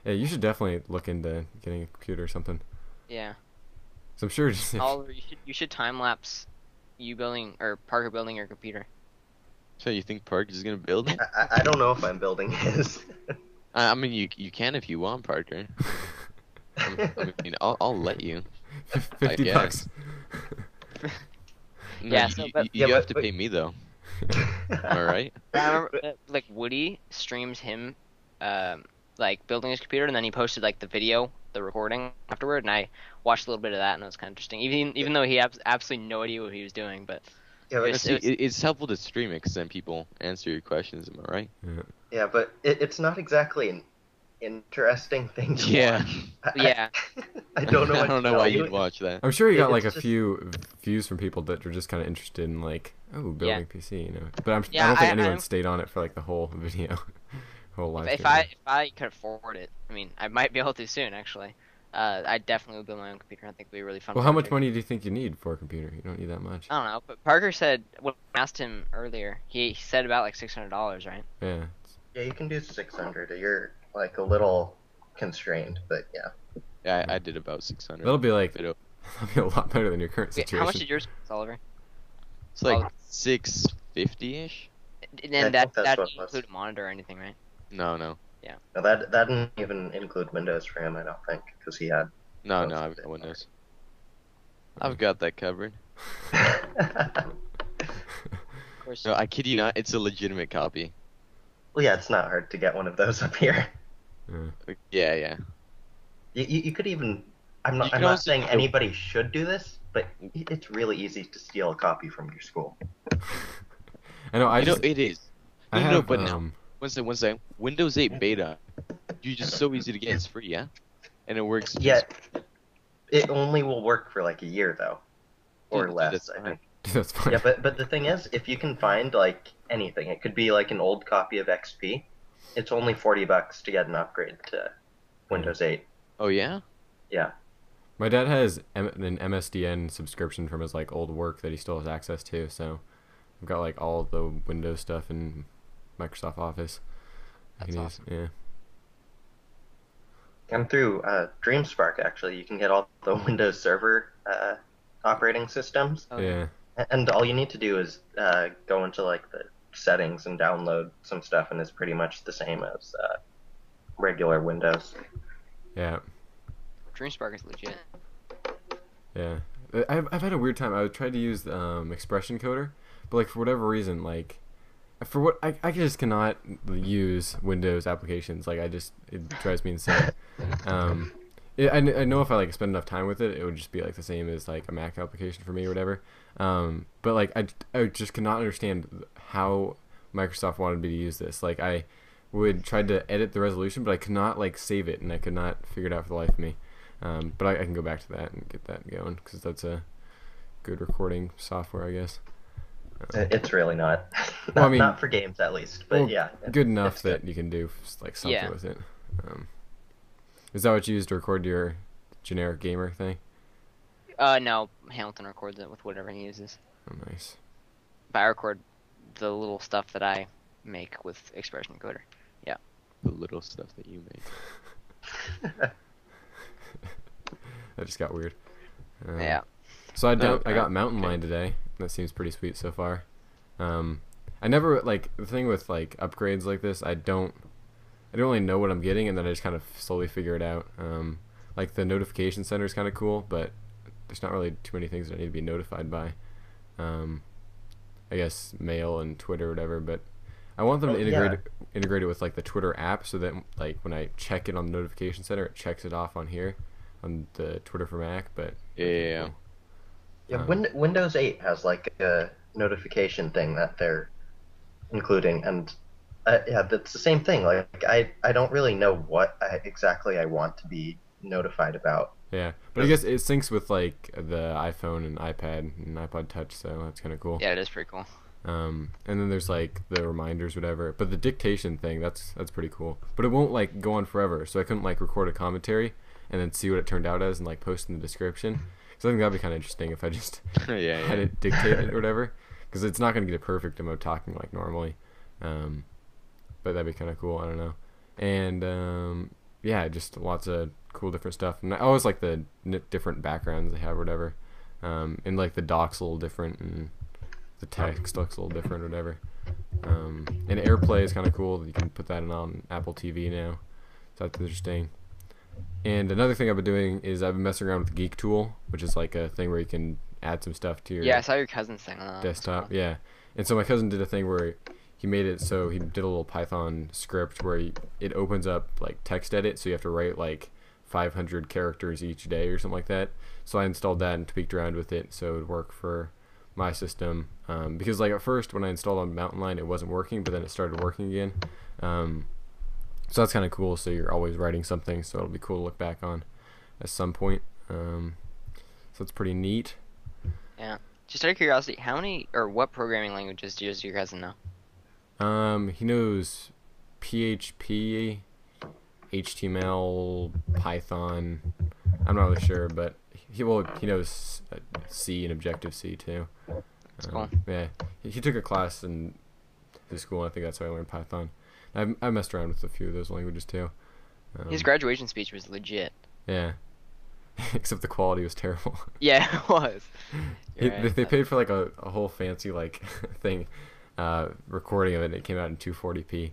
S2: Yeah, you should definitely look into getting a computer or something.
S1: Yeah.
S2: So I'm sure just
S1: Oliver, you should time lapse you building or Parker building your computer.
S3: So you think Park is gonna build it?
S4: I don't know if I'm building his.
S3: I mean, you can if you want, Parker. I mean, I'll let you.
S2: $50.
S3: No,
S1: Yeah, so, but-
S3: you
S4: Yeah,
S3: have
S4: but-
S3: to pay me though. All right.
S1: I remember, like Woody streams him, like building his computer, and then he posted like the video, the recording afterward, and I watched a little bit of that, and it was kind of interesting. Even though he has absolutely no idea what he was doing, but
S4: Yeah,
S1: It's-
S4: but,
S3: It's helpful to stream it because then people answer your questions. Am I right?
S4: yeah, but it's not exactly an interesting thing to
S3: Yeah.
S4: watch.
S1: yeah,
S4: I don't know.
S3: I
S4: what
S3: don't
S4: to
S3: know
S4: tell
S3: why
S4: you.
S3: you'd watch that.
S2: I'm sure you got
S4: It's
S2: like a
S4: just-
S2: few views from people that are just kind of interested in like, oh, building PC, But I
S1: Yeah,
S2: don't think
S1: I-
S2: anyone
S1: I'm-
S2: stayed on it for like the whole video, whole live
S1: if
S2: stream.
S1: I could afford it, I mean, I might be able to soon actually. I definitely would build my own computer. I think it'd be really fun.
S2: Well, how much
S1: project.
S2: money do you think you need for a computer? You don't need that much.
S1: I don't know, but Parker said when I asked him earlier, he said about like $600, right?
S2: Yeah.
S4: Yeah, you can do 600. You're like a little constrained, but yeah.
S3: Yeah, I did about 600.
S2: That'll be like
S3: Video.
S2: that'll be a lot better than your current
S1: Wait,
S2: situation.
S1: how much did yours cost, Oliver?
S3: It's like
S1: Oh.
S3: 650 ish.
S1: And
S4: I
S1: that
S4: think that's
S1: that
S4: what
S1: didn't
S4: it was.
S1: include a monitor or anything, right?
S3: No.
S4: No, that didn't even include Windows for him, I don't think, because he had
S3: No,
S4: most
S3: I've
S4: of
S3: got
S4: it
S3: Windows. I've got that covered.
S1: Of course.
S3: No, I kid you not, it's a legitimate copy.
S4: Well, yeah, it's not hard to get one of those up here.
S3: Yeah.
S4: You could even.
S3: You
S4: I'm
S3: can
S4: not
S3: also
S4: saying
S3: get a-
S4: anybody should do this, but it's really easy to steal a copy from your school.
S2: I know. I
S3: You know,
S2: just
S3: it is.
S2: I
S3: No,
S2: have
S3: but now, one second. Windows 8 beta, you just so easy to get. It's free, yeah? And it works
S4: Yeah,
S3: just.
S4: it only will work for like a year though, or
S3: Dude,
S4: less,
S3: that's
S4: I
S3: fine.
S4: think.
S2: that's fine.
S4: Yeah, but the thing is, if you can find like anything, it could be like an old copy of XP. It's only $40 to get an upgrade to Windows 8.
S3: Oh, yeah?
S4: Yeah.
S2: My dad has an MSDN subscription from his like old work that he still has access to, so I've got like all the Windows stuff in Microsoft Office. I
S1: That's
S2: can
S1: awesome.
S2: use, yeah.
S4: And through DreamSpark, actually, you can get all the Windows Server operating systems.
S1: Oh,
S2: Yeah.
S4: And all you need to do is go into like the settings and download some stuff, and it's pretty much the same as regular Windows.
S2: Yeah.
S1: DreamSpark is legit.
S2: Yeah. I've had a weird time. I tried to use expression coder, but like for whatever reason, like for what I just cannot use Windows applications. Like it drives me insane. I know if I like spend enough time with it, it would just be like the same as like a Mac application for me or whatever. But like I just cannot understand how Microsoft wanted me to use this. Like I would try to edit the resolution, but I could not like save it, and I could not figure it out for the life of me. But I can go back to that and get that going because that's a good recording software, I guess.
S4: It's really not.
S2: Well, I mean-
S4: not for games at least, but
S2: Well,
S4: yeah.
S2: Good enough
S4: it's
S2: that you can do like something
S1: Yeah.
S2: with it. Is that what you use to record your generic gamer thing?
S1: No, Hamilton records it with whatever he uses.
S2: Oh, nice.
S1: But I record the little stuff that I make with expression encoder.
S3: The little stuff that you make.
S2: That just got weird.
S1: Yeah.
S2: So I
S3: Okay.
S2: got Mountain
S3: Okay.
S2: Lion today. That seems pretty sweet so far. I never like the thing with like upgrades like this. I don't really know what I'm getting, and then I just kind of slowly figure it out. Like the notification center is kind of cool, but there's not really too many things that I need to be notified by. I guess mail and Twitter or whatever, but I want them to integrate it with like the Twitter app, so that like when I check it on the notification center, it checks it off on here on the Twitter for Mac. But
S3: Yeah.
S4: Yeah, Windows 8 has like a notification thing that they're including, and yeah, that's the same thing. Like I don't really know what exactly I want to be notified about.
S2: Yeah, but I guess it syncs with like the iPhone and iPad and iPod Touch, so that's kind of cool.
S1: Yeah, it is pretty cool.
S2: And then there's like the reminders, whatever. But the dictation thing, that's pretty cool. But it won't like go on forever, so I couldn't like record a commentary and then see what it turned out as and like post in the description. So I think that'd be kind of interesting if I just
S3: Yeah.
S2: had it dictated or whatever, because it's not gonna get it perfect if I'm talking like normally. But that'd be kind of cool. I don't know. And yeah, just lots of cool different stuff. And I always like the different backgrounds they have, or whatever. And like the doc's a little different, and the text looks a little different, or whatever. And AirPlay is kind of cool. You can put that on Apple TV now, so that's interesting. And another thing I've been doing is I've been messing around with Geek Tool, which is like a thing where you can add some stuff to your
S1: Yeah, I saw your cousin's thing on that.
S2: desktop. Yeah, and so my cousin did a thing where he made it so he did a little Python script where it opens up like text edit, so you have to write like 500 characters each day or something like that. So I installed that and tweaked around with it so it would work for my system, because like at first when I installed on Mountain Lion it wasn't working, but then it started working again. So that's kind of cool, so you're always writing something, so it'll be cool to look back on at some point. So it's pretty neat.
S1: Yeah. Just out of curiosity, how many or what programming languages does your cousin know?
S2: He knows PHP, HTML, Python. I'm not really sure, but he knows C and Objective C too.
S1: That's cool.
S2: Yeah, he took a class in his school. I think that's how I learned Python. I messed around with a few of those languages too.
S1: His graduation speech was legit.
S2: Yeah, except the quality was terrible.
S1: Yeah, it was. You're right.
S2: They paid for like a whole fancy like thing. recording of it. It came out in 240p.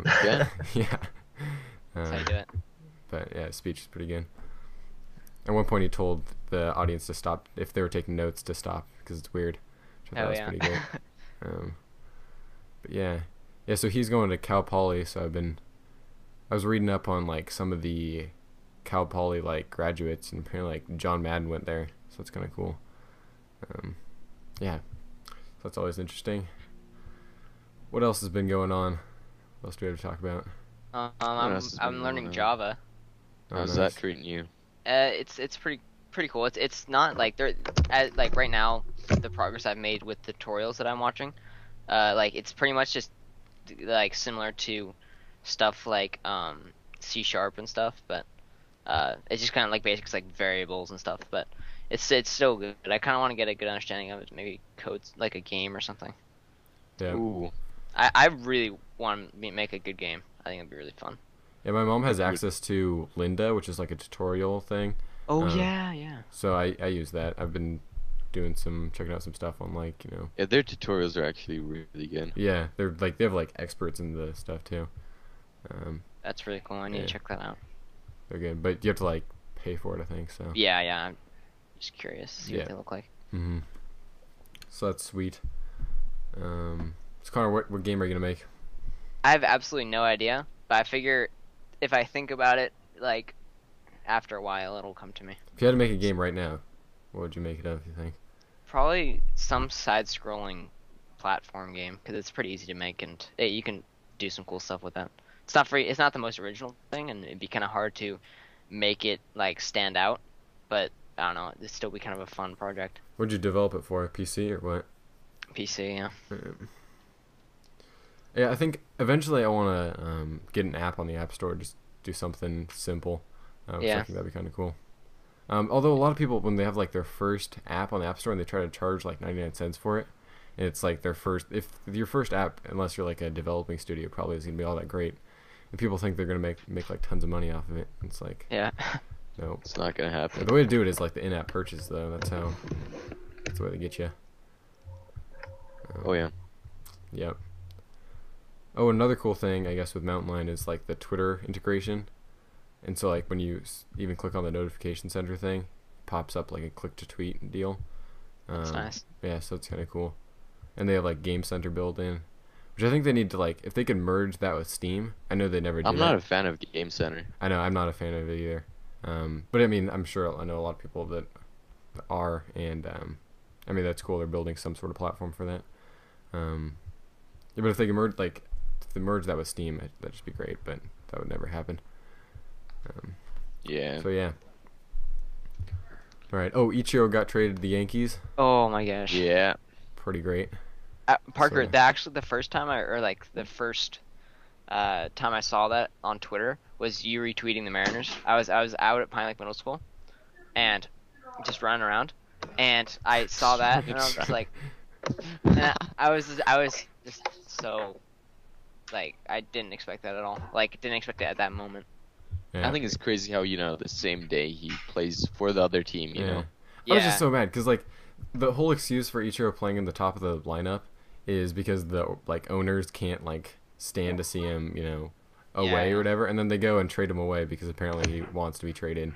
S3: Yeah.
S2: Yeah.
S1: That's how you do it.
S2: But yeah, his speech is pretty good. At one point, he told the audience to stop if they were taking notes to stop because it's weird. Which I thought was pretty great. But yeah. So he's going to Cal Poly. So I was reading up on like some of the Cal Poly like graduates, and apparently like John Madden went there, so it's kind of cool. Yeah, so that's always interesting. What else has been going on? What else do we have to talk about?
S1: I'm learning Java.
S3: How's that treating you?
S1: It's pretty cool. It's not like like right now the progress I've made with tutorials that I'm watching, like it's pretty much just like similar to stuff like C# and stuff, but it's just kind of like basics like variables and stuff. But it's still good. I kind of want to get a good understanding of it. Maybe codes like a game or something.
S2: Yeah.
S3: Ooh.
S1: I really want to make a good game. I think it'd be really fun.
S2: Yeah, my mom has access to Lynda, which is like a tutorial thing.
S1: Oh yeah.
S2: So I use that. I've been checking out some stuff on like,
S3: Yeah, their tutorials are actually really good.
S2: Yeah, they have like experts in the stuff too.
S1: That's really cool. I need to check that out.
S2: They're good, but you have to like pay for it, I think. So
S1: Yeah. I'm just curious to see what they look like.
S2: Mm-hmm. So that's sweet. So Connor, what game are you gonna make?
S1: I have absolutely no idea, but I figure if I think about it, like after a while, it'll come to me.
S2: If you had to make a game right now, what would you make it of, you think?
S1: Probably some side-scrolling platform game, because it's pretty easy to make, and you can do some cool stuff with that. It's not free. It's not the most original thing, and it'd be kind of hard to make it like stand out. But I don't know. It'd still be kind of a fun project.
S2: What'd you develop it for? PC or what?
S1: PC, yeah.
S2: Yeah, I think eventually I want to get an app on the App Store. Just do something simple. So I think that'd be kind of cool. Although a lot of people, when they have like their first app on the App Store and they try to charge like 99 cents for it, and it's like if your first app, unless you're like a developing studio, probably isn't gonna be all that great, and people think they're gonna make like tons of money off of it. It's like,
S1: yeah,
S2: no,
S3: it's not gonna happen.
S2: The way to do it is like the in-app purchase, though. That's the way they get you.
S3: Oh yeah.
S2: Yep. Oh, another cool thing I guess with Mountain Lion is like the Twitter integration. And so, like, when you even click on the notification center thing, it pops up, like, a click-to-tweet deal.
S1: That's nice.
S2: Yeah, so it's kind of cool. And they have, like, Game Center built in, which I think they need to, like, if they could merge that with Steam. I know they never did.
S3: I'm not a fan of Game Center.
S2: I know, I'm not a fan of it either. But, I mean, I'm sure I know a lot of people that are, and, I mean, that's cool. They're building some sort of platform for that. Yeah, but if they can merge that with Steam, that'd just be great, but that would never happen.
S3: Yeah.
S2: So yeah. All right. Oh, Ichiro got traded to the Yankees.
S1: Oh my gosh.
S3: Yeah.
S2: Pretty great.
S1: Parker,
S2: So-
S1: the first time the first time I saw that on Twitter was you retweeting the Mariners. I was out at Pine Lake Middle School, and just running around, and I saw that, and I was just like, and I was just so, like, I didn't expect that at all. Like, didn't expect it at that moment.
S2: Yeah.
S3: I think it's crazy how the same day he plays for the other team. You know.
S2: I was just so mad because like the whole excuse for Ichiro playing in the top of the lineup is because the like owners can't like stand to see him, away or whatever, and then they go and trade him away because apparently he wants to be traded.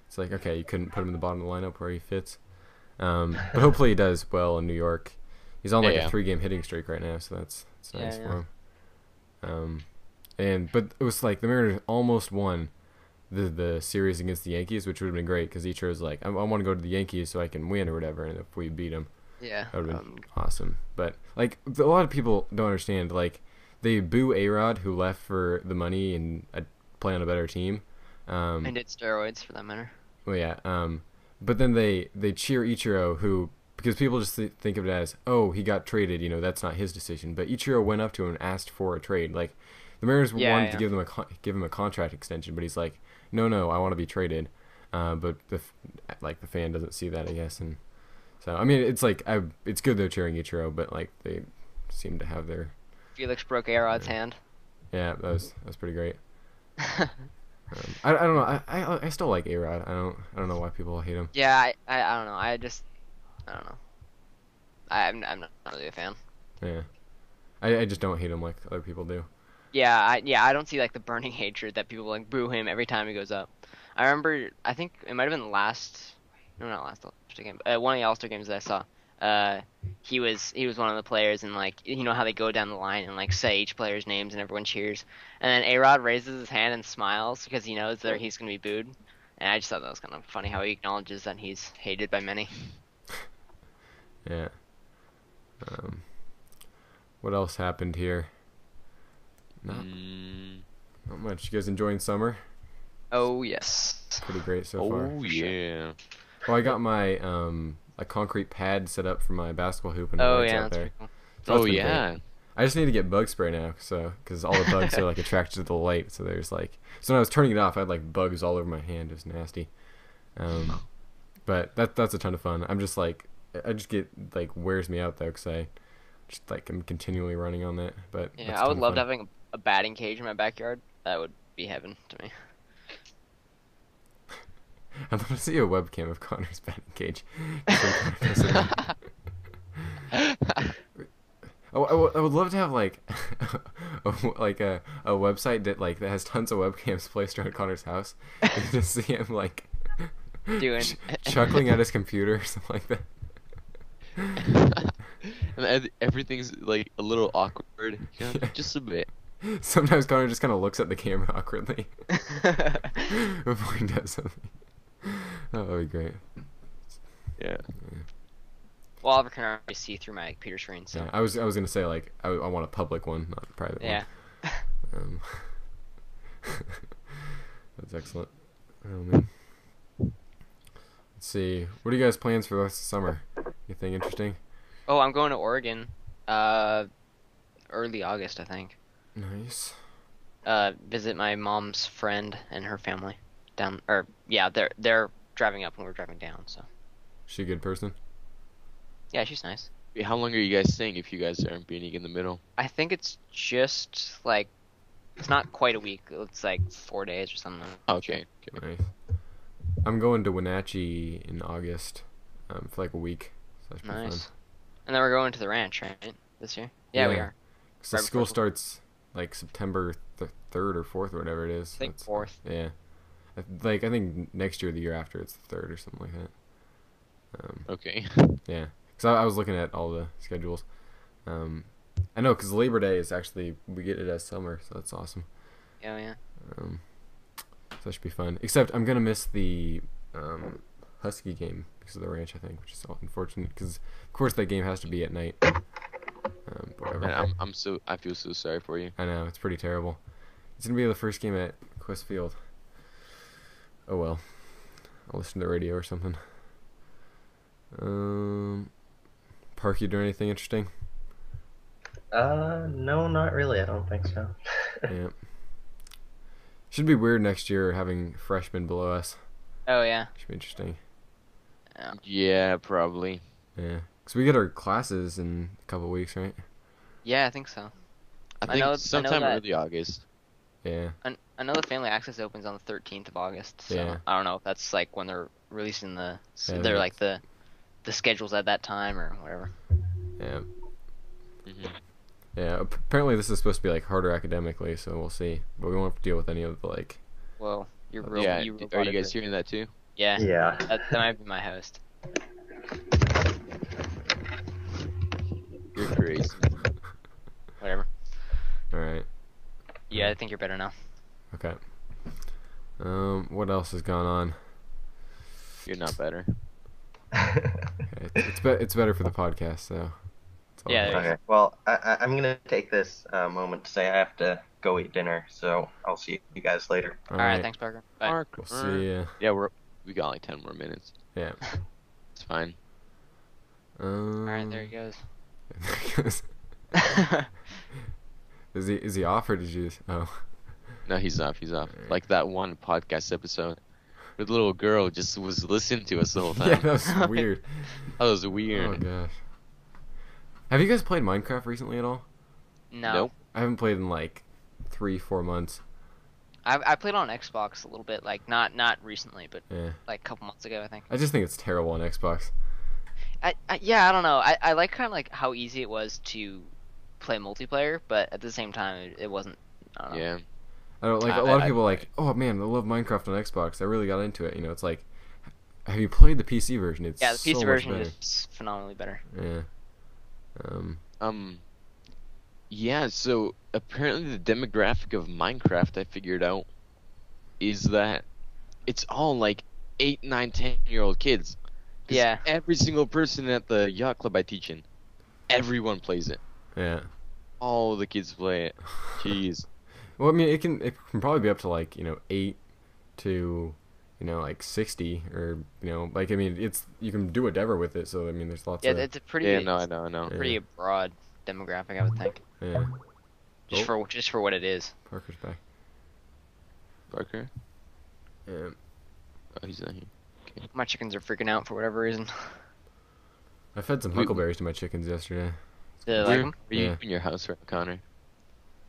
S2: It's like, okay, you couldn't put him in the bottom of the lineup where he fits. But hopefully he does well in New York. He's on like a 3-game hitting streak right now, so that's nice for him. But it was like the Mariners almost won the series against the Yankees, which would have been great because Ichiro's like, I want to go to the Yankees so I can win or whatever, and if we beat him, that would have been awesome. But like a lot of people don't understand, like they boo A-Rod who left for the money and play on a better team,
S1: and did steroids for that matter.
S2: Well, yeah. But then they cheer Ichiro, who, because people just think of it as, oh, he got traded, that's not his decision. But Ichiro went up to him and asked for a trade. Like the Mariners wanted to give him a contract extension, but he's like, no, I want to be traded. But the fan doesn't see that, I guess. And so I mean, it's like it's good they're cheering Ichiro, but like they seem to have their
S1: Felix broke A-Rod's hand.
S2: Yeah, that was pretty great. I don't know. I still like A-Rod. I don't know why people hate him.
S1: Yeah, I don't know. I don't know. I'm not really a fan.
S2: Yeah. I just don't hate him like other people do.
S1: I don't see like the burning hatred that people like boo him every time he goes up. I remember, I think it might have been not last All-Star game, one of the All-Star games that I saw. He was one of the players, and like you know how they go down the line and like say each player's names and everyone cheers, and then A-Rod raises his hand and smiles because he knows that he's gonna be booed, and I just thought that was kind of funny how he acknowledges that he's hated by many.
S2: Yeah. What else happened here? Not much. You guys enjoying summer?
S1: Oh yes.
S2: Pretty great so far.
S3: Oh yeah.
S2: Well, I got my a concrete pad set up for my basketball hoop and
S1: Oh
S2: lights
S1: yeah,
S2: out
S1: that's
S2: there.
S1: pretty cool.
S2: So that's
S3: Oh
S2: been
S3: yeah.
S2: great. I just need to get bug spray now, because all the bugs are like attracted to the light. So there's like, so when I was turning it off, I had like bugs all over my hand. It was nasty. But that's a ton of fun. I'm just like, I just get like wears me out though, because I just like I'm continually running on that. But
S1: Yeah,
S2: that's a
S1: I
S2: ton
S1: would
S2: of
S1: love
S2: fun.
S1: having a batting cage in my backyard. That would be heaven to me.
S2: I'd love to see a webcam of Connor's batting cage. I would love to have like a website that has tons of webcams placed around Connor's house, and just see him like
S1: Doing
S2: chuckling at his computer or something like that.
S3: And everything's like a little awkward, you know,
S2: Yeah.
S3: just a bit.
S2: Sometimes Connor just kind of looks at the camera awkwardly before he does something. That would be great.
S3: Yeah.
S1: Well, Oliver can already see through my computer screen, so
S2: Yeah, I was gonna say like I want a public one, not a private
S1: yeah.
S2: one. That's excellent. Oh man. Let's see. What are you guys' plans for the rest of the summer? Anything interesting?
S1: Oh, I'm going to Oregon, early August, I think.
S2: Nice.
S1: Visit my mom's friend and her family down, or yeah, they're driving up and we're driving down, so
S2: She a good person?
S1: yeah, she's nice.
S3: Wait, how long are you guys staying if you guys aren't being in the middle?
S1: I think it's just like it's not quite a week. It's like 4 days or something.
S3: Okay.
S2: Nice. I'm going to Wenatchee in August, for like a week. So that's pretty fun.
S1: Nice. And then we're going to the ranch, right? This year? Yeah, we
S2: Yeah.
S1: are.
S2: So
S1: Right
S2: school
S1: before-
S2: starts like September 3rd or 4th or whatever it is.
S1: I think
S2: That's-
S1: 4th.
S2: Yeah. I think next year or the year after it's the 3rd or something like that.
S3: Okay.
S2: Yeah. Because I was looking at all the schedules. I know, because Labor Day is actually, we get it as summer, so that's awesome.
S1: Yeah, yeah.
S2: So that should be fun. Except I'm going to miss the Husky game because of the ranch, I think, which is unfortunate because, of course, that game has to be at night. But whatever.
S3: Man, I feel so sorry for you.
S2: I know, it's pretty terrible. It's going to be the first game at Quest Field. Oh well. I'll listen to the radio or something. Park, you doing anything interesting?
S4: No, not really. I don't think so.
S2: Yeah. Should be weird next year having freshmen below us.
S1: Oh yeah.
S2: Should be interesting.
S3: Yeah, probably.
S2: Yeah. Because we get our classes in a couple weeks, right?
S1: Yeah, I think so.
S3: I
S1: I
S3: think
S1: know
S3: sometime
S1: that-
S3: early August.
S2: Yeah.
S1: I know the family access opens on the 13th of August, so
S2: Yeah.
S1: I don't know if that's like when they're releasing
S2: Yeah,
S1: they're like the schedules at that time or whatever.
S2: Yeah.
S3: Hmm.
S2: Yeah. Apparently this is supposed to be like harder academically, so we'll see. But we won't have to deal with any of the like.
S1: Well, you're real.
S3: Yeah.
S1: You
S3: Are you guys hearing that too?
S1: Yeah.
S4: Yeah.
S1: That might be my host.
S3: You're crazy.
S1: Whatever.
S2: All right.
S1: Yeah, I think you're better now.
S2: Okay. What else has gone on?
S3: You're not better.
S2: Okay, it's better for the podcast, so. That's all
S1: Yeah,
S2: I
S1: there
S2: have.
S1: you
S4: Okay. Well, I'm gonna take this moment to say I have to go eat dinner, so I'll see you guys later.
S2: All
S1: All right,
S2: right.
S1: thanks, Parker. Bye.
S3: Mark.
S2: We'll see ya.
S3: Yeah, we got like 10 more minutes.
S2: Yeah.
S3: It's fine.
S1: All right, there he goes.
S2: There he goes. Is he off or did you? Oh.
S3: No, he's off. He's off.
S2: Alright.
S3: Like that one podcast episode where the little girl just was listening to us the whole
S2: Yeah,
S3: time.
S2: that was weird.
S3: That was
S2: Oh
S3: weird.
S2: gosh. Have you guys played Minecraft recently at all?
S1: No.
S3: Nope.
S2: I haven't played in like 3-4 months.
S1: I played on Xbox a little bit, like not recently, but
S2: Yeah.
S1: like a couple months ago, I think.
S2: I just think it's terrible on Xbox.
S1: Yeah, I don't know. I like kind of like how easy it was to play multiplayer, but at the same time, it wasn't. I don't know.
S3: Yeah.
S2: I don't like
S3: I-
S2: a lot of
S3: I-
S2: people are like, oh man, I love Minecraft on Xbox. I really got into it. You know, it's like, have you played the PC version? It's
S1: Yeah, the PC
S2: so much
S1: version
S2: better.
S1: is phenomenally better.
S2: Yeah. Um.
S3: Yeah, so apparently the demographic of Minecraft I figured out is that it's all like 8, 9, 10-year-old kids. 'Cause
S1: Yeah.
S3: every single person at the yacht club I teach in, everyone plays it.
S2: Yeah.
S3: All the kids play it. Jeez.
S2: Well, I mean, it can probably be up to like 8 to like 60 or like I mean you can do whatever with it. So I mean, there's lots
S1: Yeah,
S2: of
S1: it's a pretty.
S3: Yeah, no, I know.
S2: Yeah.
S1: Pretty broad demographic, I would think.
S2: yeah.
S1: Just for what it is.
S2: Parker's back.
S3: Parker?
S2: Yeah.
S3: Oh, he's not here.
S1: My chickens are freaking out for whatever reason.
S2: I fed some
S3: We-
S2: huckleberries to my chickens yesterday.
S1: Do they like
S3: Where
S1: 'em?
S3: are you
S2: Yeah.
S3: in your house, right, Connor?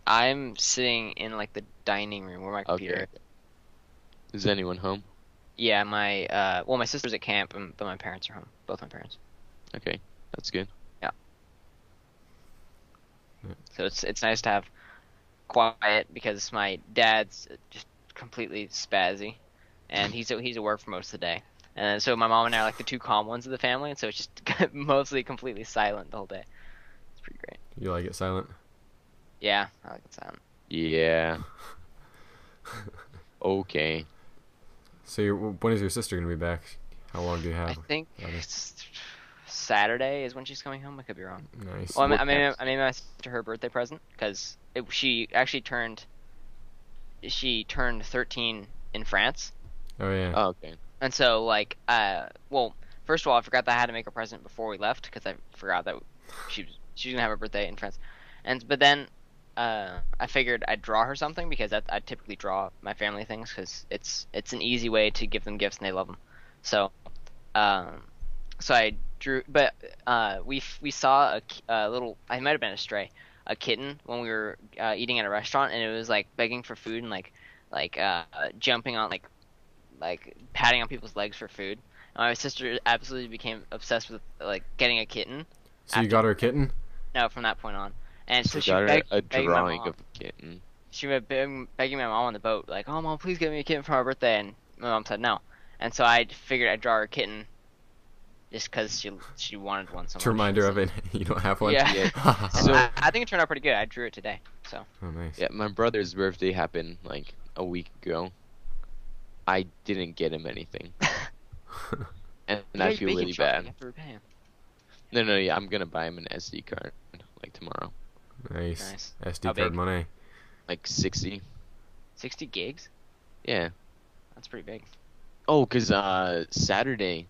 S1: I'm sitting in like the dining room where my computer.
S3: Okay. Is anyone home?
S1: Yeah, my my sister's at camp, but my parents are home. Both my parents.
S3: Okay, that's good.
S1: So it's nice to have quiet because my dad's just completely spazzy, and he's at work for most of the day. And so my mom and I are like the two calm ones of the family, and so it's just mostly completely silent the whole day. It's pretty great.
S2: You like it silent?
S1: Yeah, I like it silent.
S3: Yeah. Okay.
S2: So when is your sister gonna be back? How long do you
S1: I
S2: have?
S1: think
S2: Got it.
S1: it's Saturday is when she's coming home. I could be wrong.
S2: Nice.
S1: Well,
S3: What
S1: I made
S3: time?
S1: my sister her birthday present because she actually turned 13 in France,
S2: Oh yeah.
S3: Oh, okay.
S1: and so like well, first of all, I forgot that I had to make a present before we left because I forgot that she was gonna have her birthday in France, but then I figured I'd draw her something because I typically draw my family things because it's an easy way to give them gifts and they love them. So so I drew, but we saw a little. I might have been a stray, a kitten when we were eating at a restaurant, and it was like begging for food and like jumping on like patting on people's legs for food. And my sister absolutely became obsessed with like getting a kitten.
S2: So you
S1: after-
S2: got her a kitten?
S1: No, from that point on. And so
S3: So
S1: she
S3: got her
S1: begged,
S3: a
S1: begging my
S3: drawing
S1: mom.
S3: of a kitten.
S1: She was begging my mom on the boat, like, "Oh, mom, please get me a kitten for my birthday." And my mom said no. And so I figured I'd draw her a kitten, just because she wanted one so much.
S2: To remind her of it, you don't have one.
S1: Yeah.
S3: Yeah.
S1: And
S3: So-
S1: I think it turned out pretty good. I drew it today, so.
S2: Oh nice.
S3: Yeah, my brother's birthday happened like a week ago. I didn't get him anything, and
S1: Yeah,
S3: I
S1: you're
S3: feel
S1: baking
S3: really
S1: chocolate,
S3: bad.
S1: You have to repay him.
S3: No, yeah, I'm gonna buy him an SD card like tomorrow,
S2: Nice.
S1: Nice.
S2: SD
S1: How
S2: card
S1: big?
S2: money.
S3: like 60.
S1: 60 gigs?
S3: Yeah.
S1: That's pretty big.
S3: Oh, 'cause Saturday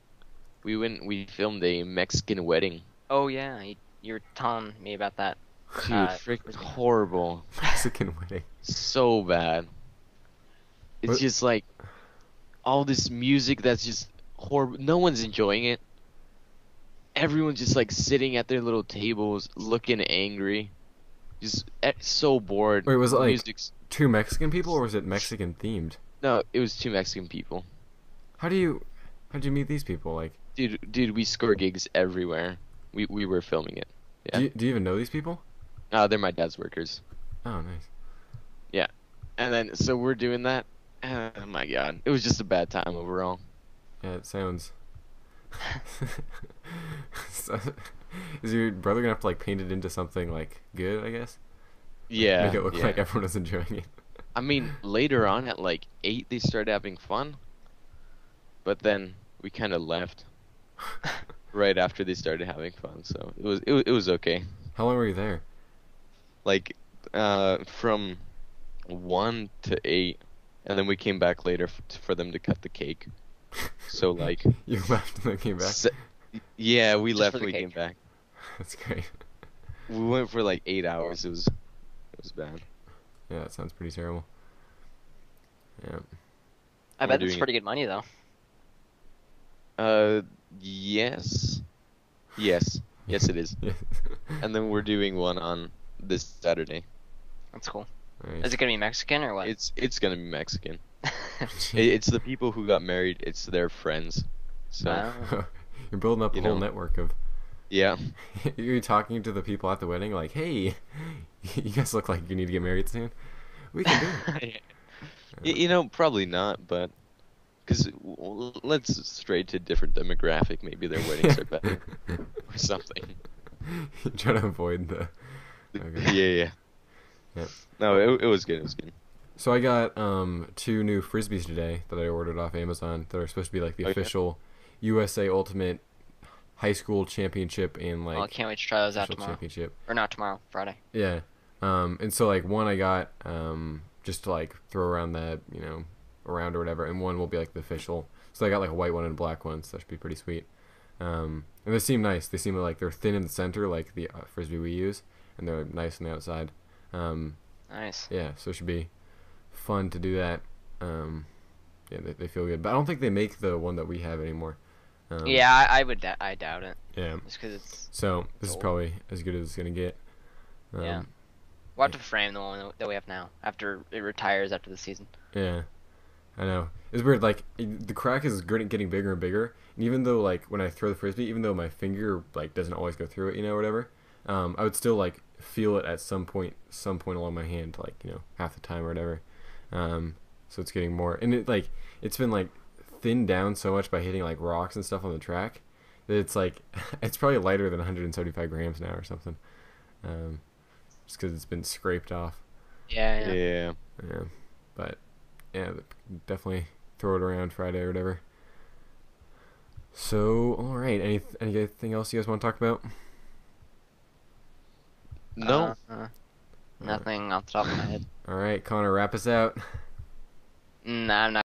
S3: we filmed a Mexican wedding.
S1: Oh yeah, you were telling me about that.
S3: Dude, freaking horrible.
S2: Mexican wedding.
S3: So bad. It's
S2: What-
S3: just like all this music that's just horrible. No one's enjoying it. Everyone's just like sitting at their little tables, looking angry, just so bored.
S2: Wait, was it
S3: The
S2: like
S3: music's...
S2: 2 Mexican people or was it Mexican themed?
S3: No, it was 2 Mexican people.
S2: How'd you meet these people? Like,
S3: Dude, we score gigs everywhere. We were filming it. Yeah.
S2: do you even know these people?
S3: They're my dad's workers.
S2: Oh, nice.
S3: And then so we're doing that. Oh my god, it was just a bad time overall.
S2: Yeah, it sounds. So, is your brother gonna have to like paint it into something like good? I guess.
S3: Yeah.
S2: Make it look
S3: yeah.
S2: like everyone is enjoying it.
S3: I mean, later on at like 8, they started having fun. But then we kind of left right after they started having fun. So it was okay.
S2: How long were you there?
S3: Like from 1 to 8, and then we came back later for them to cut the cake. So like
S2: You left and then came back.
S3: yeah, we
S1: Just
S3: left
S1: for the
S3: and we came
S1: cake.
S3: back.
S2: That's great.
S3: We went for like 8 hours. It was bad.
S2: Yeah, that sounds pretty terrible. Yeah.
S1: I
S3: We're
S1: bet it's
S3: doing it.
S1: pretty good money though.
S3: Yes. Yes it is.
S2: Yeah.
S3: And then we're doing one on this Saturday.
S1: That's cool.
S2: Nice.
S1: Is it gonna be Mexican or what?
S3: It's gonna be Mexican. It's the people who got married. It's their friends. So
S1: Wow.
S2: You're building up a
S3: You
S2: whole
S3: know.
S2: network of.
S3: Yeah.
S2: You're talking to the people at the wedding, like, hey, you guys look like you need to get married soon. We can do it.
S3: You know, probably not, but because let's stray to different demographic. Maybe their weddings are better or something.
S2: Trying to avoid the. Okay.
S3: Yeah, yeah.
S2: Yeah.
S3: No, it was good. It was good.
S2: So I got 2 new frisbees today that I ordered off Amazon that are supposed to be like the
S3: Okay.
S2: official USA Ultimate High School Championship and
S1: Well, I
S2: like
S1: can't wait to try those out
S2: official
S1: tomorrow.
S2: championship.
S1: Or not tomorrow, Friday.
S2: Yeah. And so like one I got just to like throw around that, around or whatever, and one will be like the official. So I got like a white one and a black one, so that should be pretty sweet. And they seem nice. They seem like they're thin in the center, like the frisbee we use, and they're nice on the outside.
S1: Nice.
S2: Yeah, so it should be fun to do that. Yeah, they feel good, but I don't think they make the one that we have anymore.
S1: Yeah, I doubt it.
S2: Yeah.
S1: Just because it's.
S2: So this is
S1: Old.
S2: probably as good as it's gonna get.
S1: Yeah. We'll have to frame the one that we have now after it retires after the season.
S2: Yeah, I know. It's weird. Like the crack is getting bigger and bigger, and even though like when I throw the frisbee, even though my finger like doesn't always go through it, or whatever, I would still like feel it at some point along my hand, like half the time or whatever. So it's getting more, and it's been like thinned down so much by hitting like rocks and stuff on the track that it's like it's probably lighter than 175 grams now or something. Just because it's been scraped off.
S1: Yeah.
S3: Yeah.
S2: Yeah, but yeah, definitely throw it around Friday or whatever. So, all right, anything else you guys want to talk about?
S3: No.
S1: Nothing off the top of my head.
S2: All right, Connor, wrap us out.
S1: Nah, I'm not.